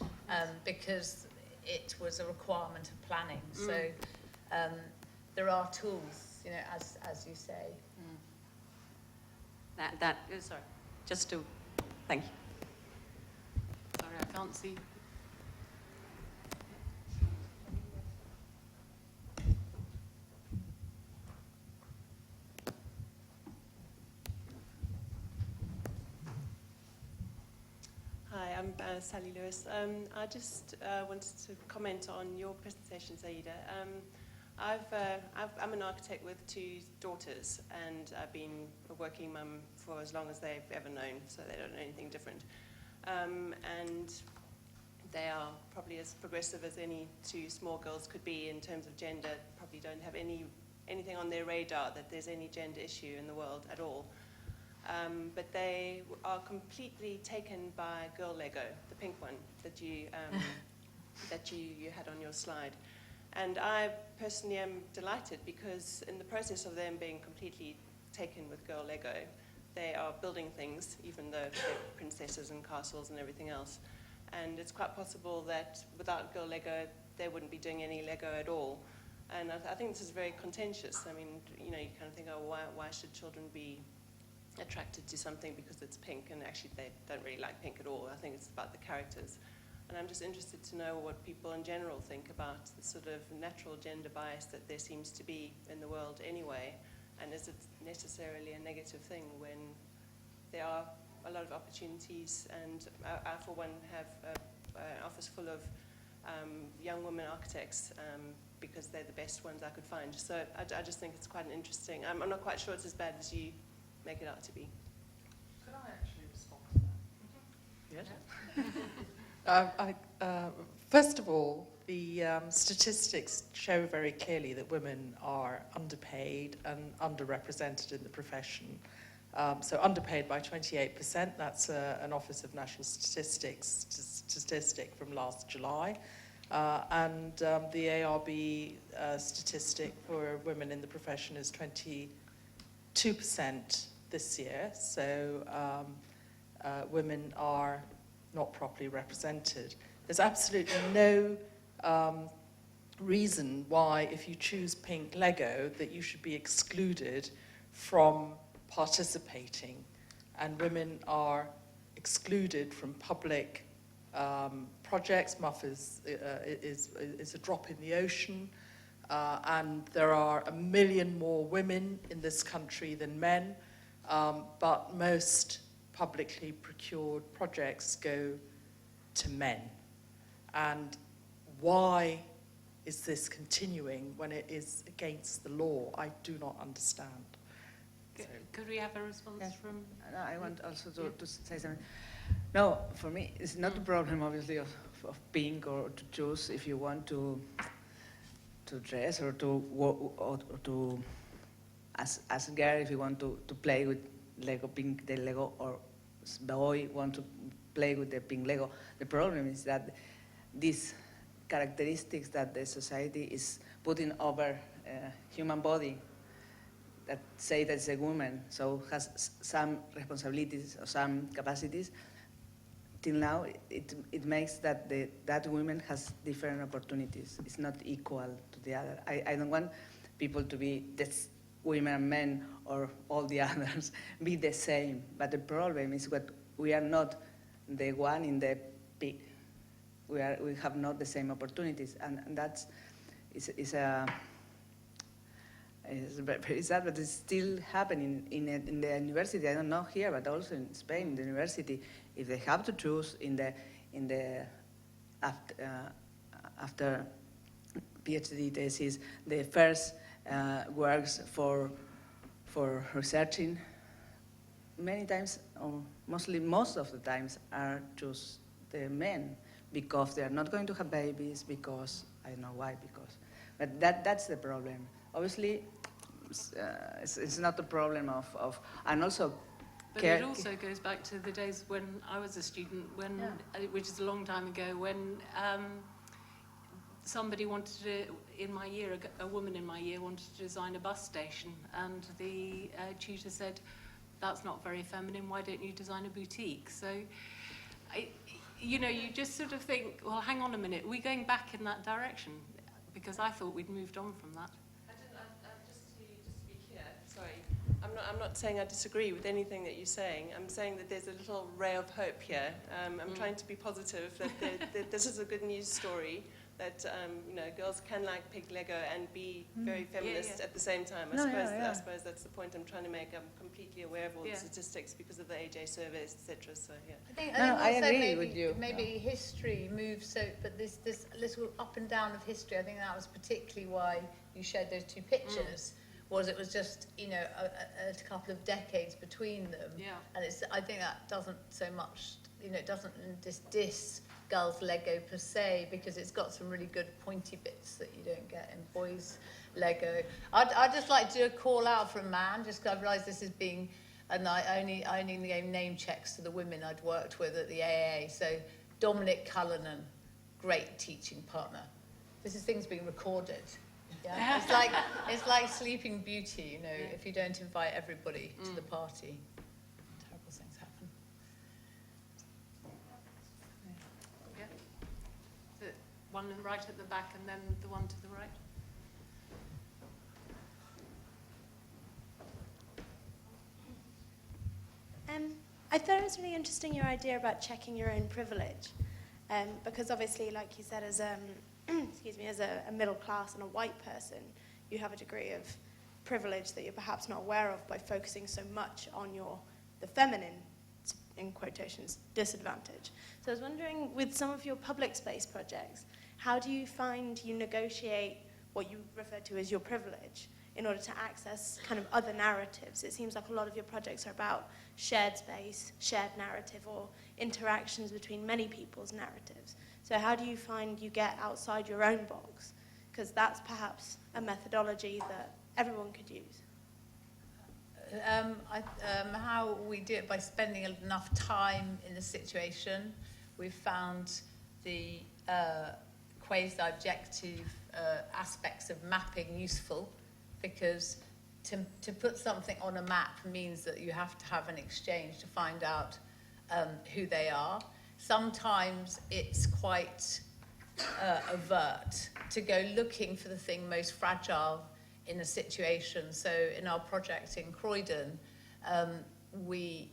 because it was a requirement of planning. So there are tools, you know, as you say. Sorry, just to, thank you. Sorry, I can't see. Hi, I'm Sally Lewis. I just wanted to comment on your presentation, Zaida. I'm an architect with 2 daughters, and I've been a working mum for as long as they've ever known, so they don't know anything different. And they are probably as progressive as any 2 small girls could be in terms of gender. Probably don't have anything on their radar that there's any gender issue in the world at all. But they are completely taken by Girl Lego, the pink one that you had on your slide. And I personally am delighted, because in the process of them being completely taken with Girl Lego, they are building things, even though they're princesses and castles and everything else. And it's quite possible that without Girl Lego, they wouldn't be doing any Lego at all. And I think this is very contentious. I mean, you know, you kind of think, oh, why should children be attracted to something because it's pink, and actually they don't really like pink at all. I think it's about the characters. And I'm just interested to know what people in general think about the sort of natural gender bias that there seems to be in the world anyway, and is it necessarily a negative thing when there are a lot of opportunities, and I for one have an office full of young women architects because they're the best ones I could find. So I just think it's quite an interesting, I'm not quite sure it's as bad as you make it out to be. Could I actually respond to that? Yes. First of all, the statistics show very clearly that women are underpaid and underrepresented in the profession. So underpaid by 28%, that's an Office of National Statistics statistic from last July. And the ARB statistic for women in the profession is 22% this year, so women are not properly represented. There's absolutely no reason why, if you choose pink Lego, that you should be excluded from participating, and women are excluded from public projects. MUF is a drop in the ocean. And there are 1 million more women in this country than men, but most publicly procured projects go to men. And why is this continuing when it is against the law? I do not understand. Could we have a response from... No, I want also to say something. No, for me, it's not a problem, obviously, of pink or to choose if you want to dress or to as a girl, if you want to play with Lego pink, the Lego, or boy want to play with the pink Lego. The problem is that these characteristics that the society is putting over human body, that say that it's a woman, so has some responsibilities or some capacities, till now it makes that that woman has different opportunities. It's not equal to the other. I don't want people to be this women and men or all the others be the same. But the problem is that we are not the one in the pig. We have not the same opportunities, and that's is very sad, but it's still happening in the university. I don't know here, but also in Spain, in the university, if they have to choose in the after PhD thesis, the first works for researching, many times, or mostly most of the times, are choose the men because they are not going to have babies, because I don't know why, but that's the problem. Obviously, it's not a problem of and also. But it also goes back to the days when I was a student, which is a long time ago, when somebody wanted to, a woman in my year wanted to design a bus station, and the tutor said, "That's not very feminine, why don't you design a boutique?" So, you just sort of think, well, hang on a minute, are we going back in that direction? Because I thought we'd moved on from that. Just to be clear, sorry, I'm not saying I disagree with anything that you're saying. I'm saying that there's a little ray of hope here. I'm trying to be positive that this is a good news story. That girls can like pig Lego and be very feminist at the same time. I suppose that's the point I'm trying to make. I'm completely aware of all the statistics because of the AJ surveys, etc. So yeah. I agree with you. Maybe history moves so, but this little up and down of history. I think that was particularly why you showed those two pictures. It was just a couple of decades between them. Yeah. And I think that doesn't so much it doesn't diss girls' Lego per se, because it's got some really good pointy bits that you don't get in boys' Lego. I'd just like to do a call out for a man, just because I realise this is being, and I only gave name checks to the women I'd worked with at the AA. So Dominic Cullinan, great teaching partner. This is things being recorded. Yeah, it's like Sleeping Beauty. If you don't invite everybody to the party, terrible things happen. One right at the back and then the one to the right. I thought it was really interesting, your idea about checking your own privilege, because obviously, like you said, as as a middle class and a white person, you have a degree of privilege that you're perhaps not aware of by focusing so much on the feminine, in quotations, disadvantage. So I was wondering, with some of your public space projects, how do you find you negotiate what you refer to as your privilege in order to access kind of other narratives? It seems like a lot of your projects are about shared space, shared narrative, or interactions between many people's narratives. So how do you find you get outside your own box? Because that's perhaps a methodology that everyone could use. How we do it by spending enough time in the situation. We've found the quasi-objective aspects of mapping useful, because to put something on a map means that you have to have an exchange to find out who they are. Sometimes it's quite overt to go looking for the thing most fragile in a situation. So in our project in Croydon, the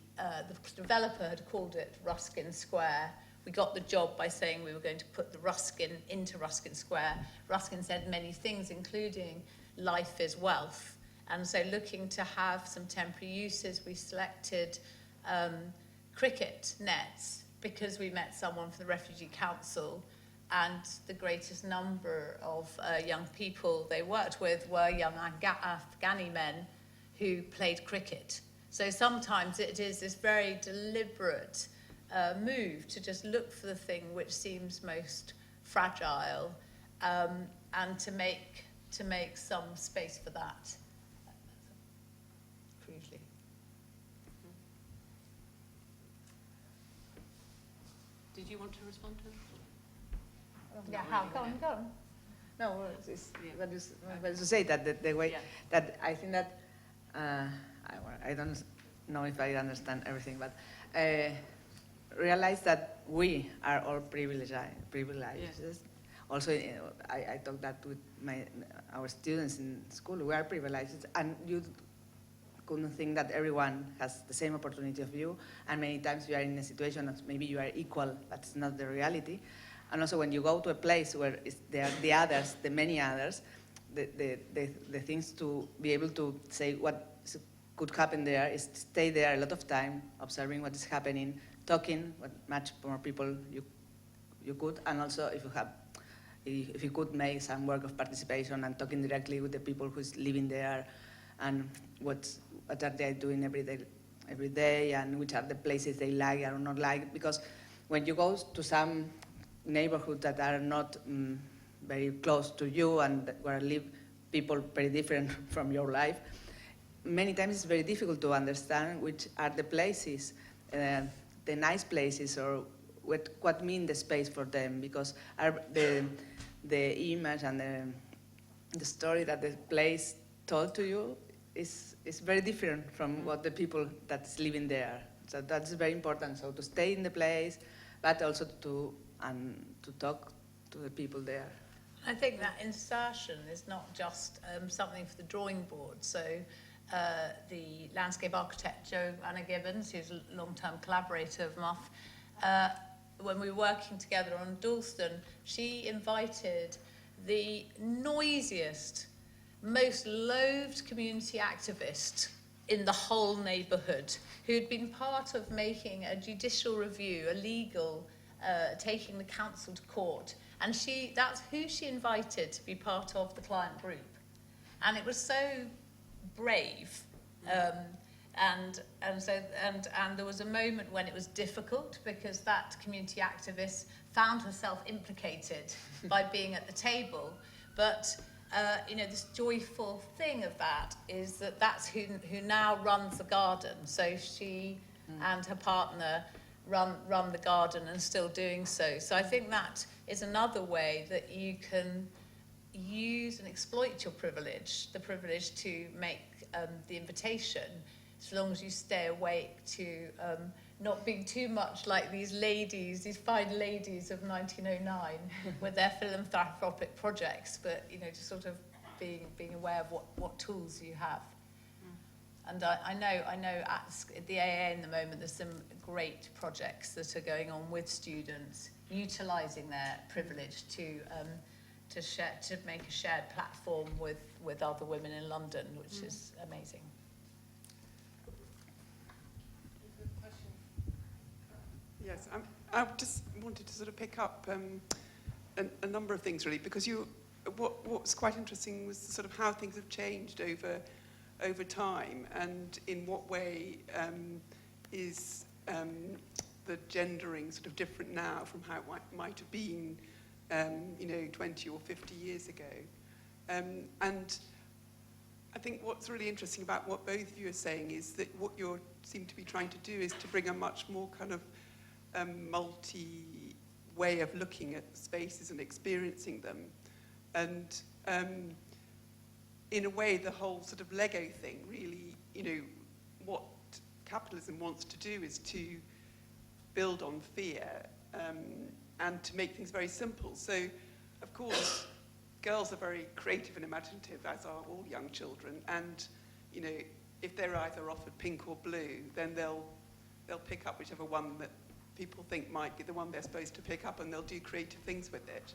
developer had called it Ruskin Square. We got the job by saying we were going to put the Ruskin into Ruskin Square. Ruskin said many things, including life is wealth. And so looking to have some temporary uses, we selected cricket nets, because we met someone from the Refugee Council, and the greatest number of young people they worked with were young Afghani men who played cricket. So sometimes it is this very deliberate move to just look for the thing which seems most fragile, and to make some space for that. Briefly. Did you want to respond to it? Yeah, how? Go on. No, but to say that the way that I think that I don't know if I understand everything, but realize that we are all privileged. Yes. Also, I talk that with our students in school. We are privileged, and you couldn't think that everyone has the same opportunity of you, and many times you are in a situation that maybe you are equal, but it's not the reality. And also when you go to a place where there are the others, the many others, the things to be able to say what could happen there is to stay there a lot of time, observing what is happening, talking with much more people you could, and also if you could make some work of participation and talking directly with the people who's living there, and what are they doing every day, and which are the places they like or not like. Because when you go to some neighborhoods that are not very close to you and where live people very different from your life, many times it's very difficult to understand which are the places, the nice places, or what mean the space for them, because the image and the story that the place told to you is very different from what the people that's living there. So that's very important. So to stay in the place, but also to talk to the people there. I think that insertion is not just something for the drawing board. So the landscape architect Joanna Gibbons, who's a long-term collaborator of Muff, when we were working together on Dalston, she invited the noisiest, most loathed community activist in the whole neighbourhood, who'd been part of making a judicial review, a legal, taking the council to court. And that's who she invited to be part of the client group. And it was so brave. And there was a moment when it was difficult because that community activist found herself implicated by being at the table. But this joyful thing of that is that that's who now runs the garden. So she and her partner run the garden and still doing so. So I think that is another way that you can use and exploit your privilege, the privilege to make the invitation, as long as you stay awake to not being too much like these fine ladies of 1909 with their philanthropic projects, but just sort of being aware of what tools you have. And I know at the AA in the moment there's some great projects that are going on with students, utilising their privilege to make a shared platform with other women in London, which is amazing. Yes, I just wanted to sort of pick up a number of things really, because what's quite interesting was sort of how things have changed over time, and in what way is the gendering sort of different now from how it might have been 20 or 50 years ago. And I think what's really interesting about what both of you are saying is that what you seem to be trying to do is to bring a much more kind of multi way of looking at spaces and experiencing them. And in a way, the whole sort of Lego thing really, what capitalism wants to do is to build on fear and to make things very simple. So, of course, girls are very creative and imaginative, as are all young children. And, if they're either offered pink or blue, then they'll pick up whichever one that people think might be the one they're supposed to pick up, and they'll do creative things with it.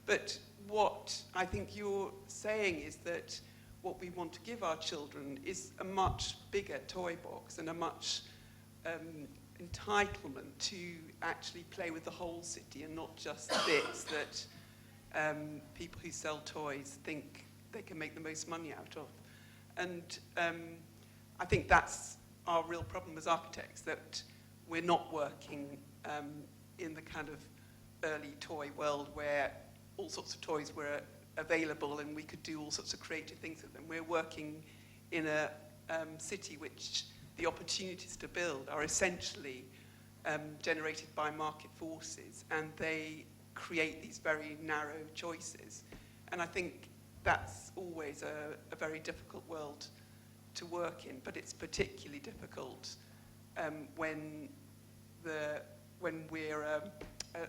But what I think you're saying is that what we want to give our children is a much bigger toy box and a much entitlement to actually play with the whole city and not just the bits that people who sell toys think they can make the most money out of. And I think that's our real problem as architects, that we're not working in the kind of early toy world where all sorts of toys were available and we could do all sorts of creative things with them. We're working in a city which the opportunities to build are essentially generated by market forces, and they create these very narrow choices. And I think that's always a very difficult world to work in, but it's particularly difficult when we're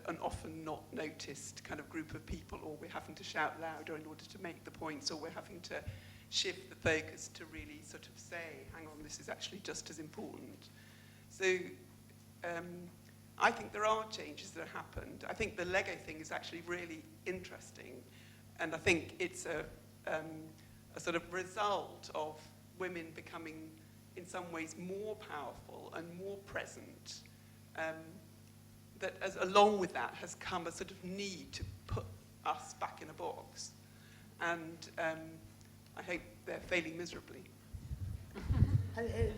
an often not noticed kind of group of people, or we're having to shout louder in order to make the points, or we're having to shift the focus to really sort of say, hang on, this is actually just as important. So I think there are changes that have happened. I think the Lego thing is actually really interesting, and I think it's a sort of result of women becoming, in some ways, more powerful and more present. That along with that has come a sort of need to put us back in a box. And I hope they're failing miserably.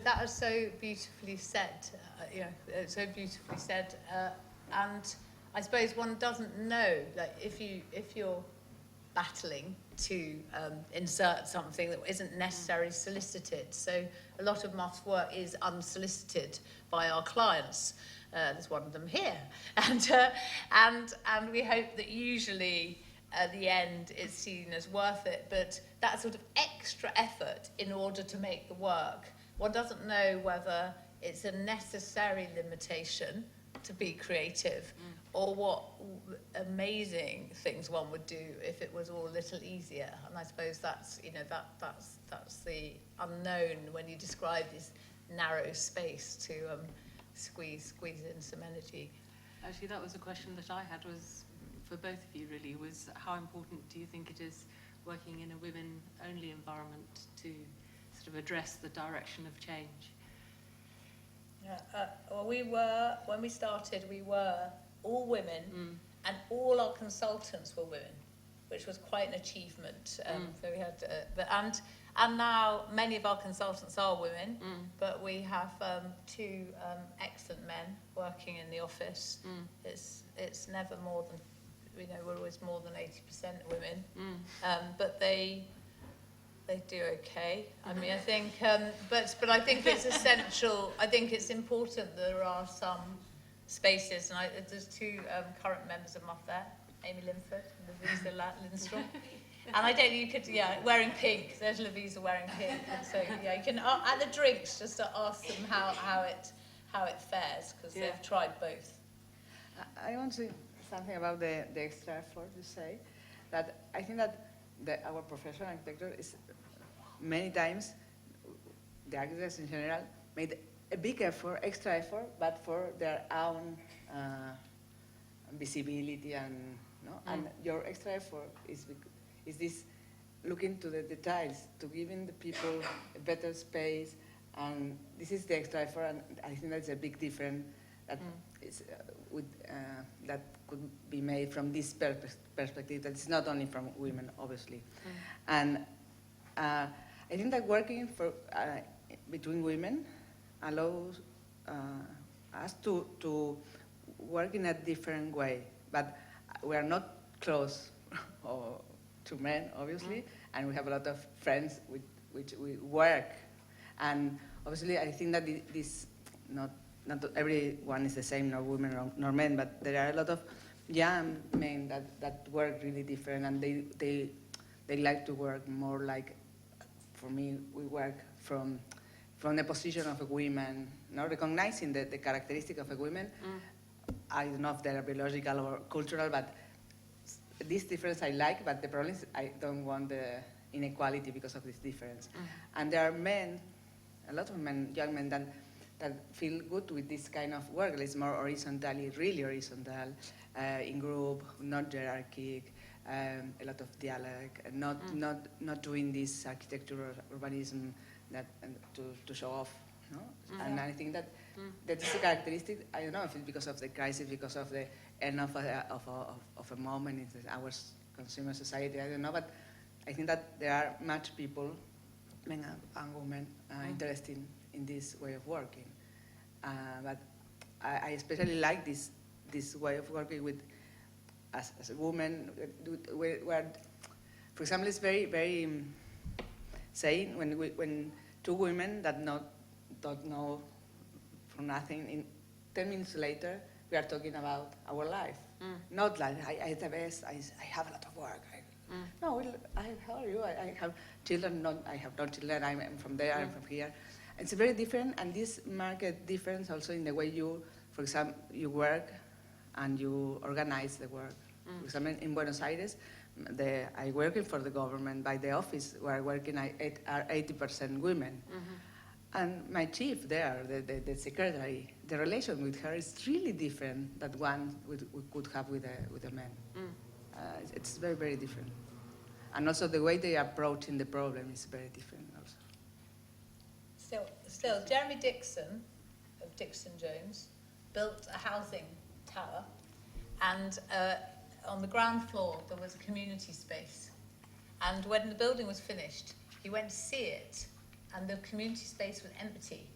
That was so beautifully said, so beautifully said. And I suppose one doesn't know, like, if you're battling to insert something that isn't necessarily solicited. So a lot of MUF's work is unsolicited by our clients. There's one of them here, and we hope that usually at the end it's seen as worth it. But that sort of extra effort in order to make the work, one doesn't know whether it's a necessary limitation to be creative, or what amazing things one would do if it was all a little easier. And I suppose that's that's the unknown when you describe this narrow space to squeeze in some energy. Actually, that was a question that I had, was for both of you really, was how important do you think it is working in a women-only environment to sort of address the direction of change? Well, when we started, we were all women, and all our consultants were women, which was quite an achievement. So we had, and now many of our consultants are women, but we have two excellent men working in the office. It's never more than, we're always more than 80% women, but they do okay. I mean, I think, but I think it's essential. I think it's important that there are some spaces, and there's two current members of MUF there, Amy Linford and Louisa Lindstrom. And I don't, you could, wearing pink. There's Louisa wearing pink. And so, you can, at the drinks, just to ask them how it fares, because they've tried both. I want to say something about the extra effort, you say. That I think that our professional architecture is, many times, the architects in general made a big effort, extra effort, but for their own visibility and your extra effort is this looking to the details, to giving the people a better space, and this is the extra effort, and I think that's a big difference that is that could be made from this perspective. That is not only from women, obviously, and I think that working between women allows us to work in a different way, but we are not close to men, obviously, and we have a lot of friends with which we work, and obviously I think that this not everyone is the same, nor women nor men, but there are a lot of young men that work really different, and they like to work more like, for me, we work from the position of a woman, recognizing the characteristic of a woman. I don't know if they're biological or cultural, but this difference I like, but the problem is I don't want the inequality because of this difference. And there are men, a lot of men, young men, that feel good with this kind of work. It's more horizontally, really horizontal, in group, not hierarchic, a lot of dialogue, and not doing this architecture or urbanism to show off. And I think that is a characteristic. I don't know if it's because of the crisis, because of the end of a moment in our consumer society. I don't know, but I think that there are much people, men and women, interested in this way of working. But I especially like this way of working with as a woman, where, for example, it's very saying when two women that don't know from nothing, in 10 minutes later, we are talking about our life. Not like, I the best, I have a lot of work. No, how are you? I have children, I have no children, I'm from there, I'm from here. It's very different, and this market difference also in the way you, for example, you work and you organize the work. For example, in Buenos Aires, I working for the government. By the office where I work in are 80% women. And my chief there, the secretary, the relation with her is really different than one we could have with a man. It's very, very different. And also the way they are approaching the problem is very different also. Still, Jeremy Dixon of Dixon Jones built a housing tower, and on the ground floor there was a community space. And when the building was finished, he went to see it, and the community space was empty.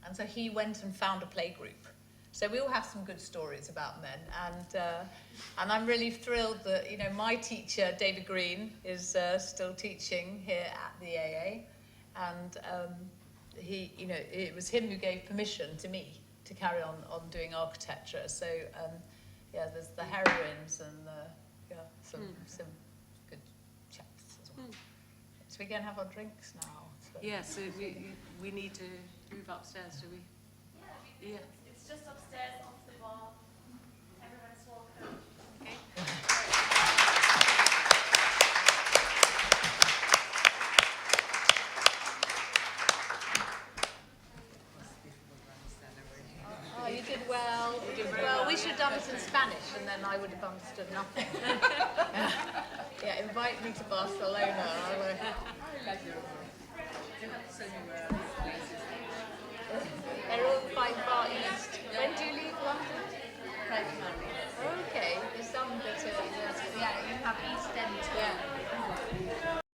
And so he went and found a playgroup. So we all have some good stories about men, and I'm really thrilled that my teacher David Green is still teaching here at the AA, and he it was him who gave permission to me to carry on doing architecture. So there's the heroines and some good chaps as well. So we can have our drinks now. So. Yes, so we need to move upstairs, do we? Yeah. It's just upstairs off the bar. Everyone's welcome. Okay. Oh, you did well. You did well. We should have done this in Spanish, and then I would have understood nothing. Yeah, invite me to Barcelona. They're all quite far east. When do you leave London? Okay, there's some that are, yeah, you have East End too. Yeah.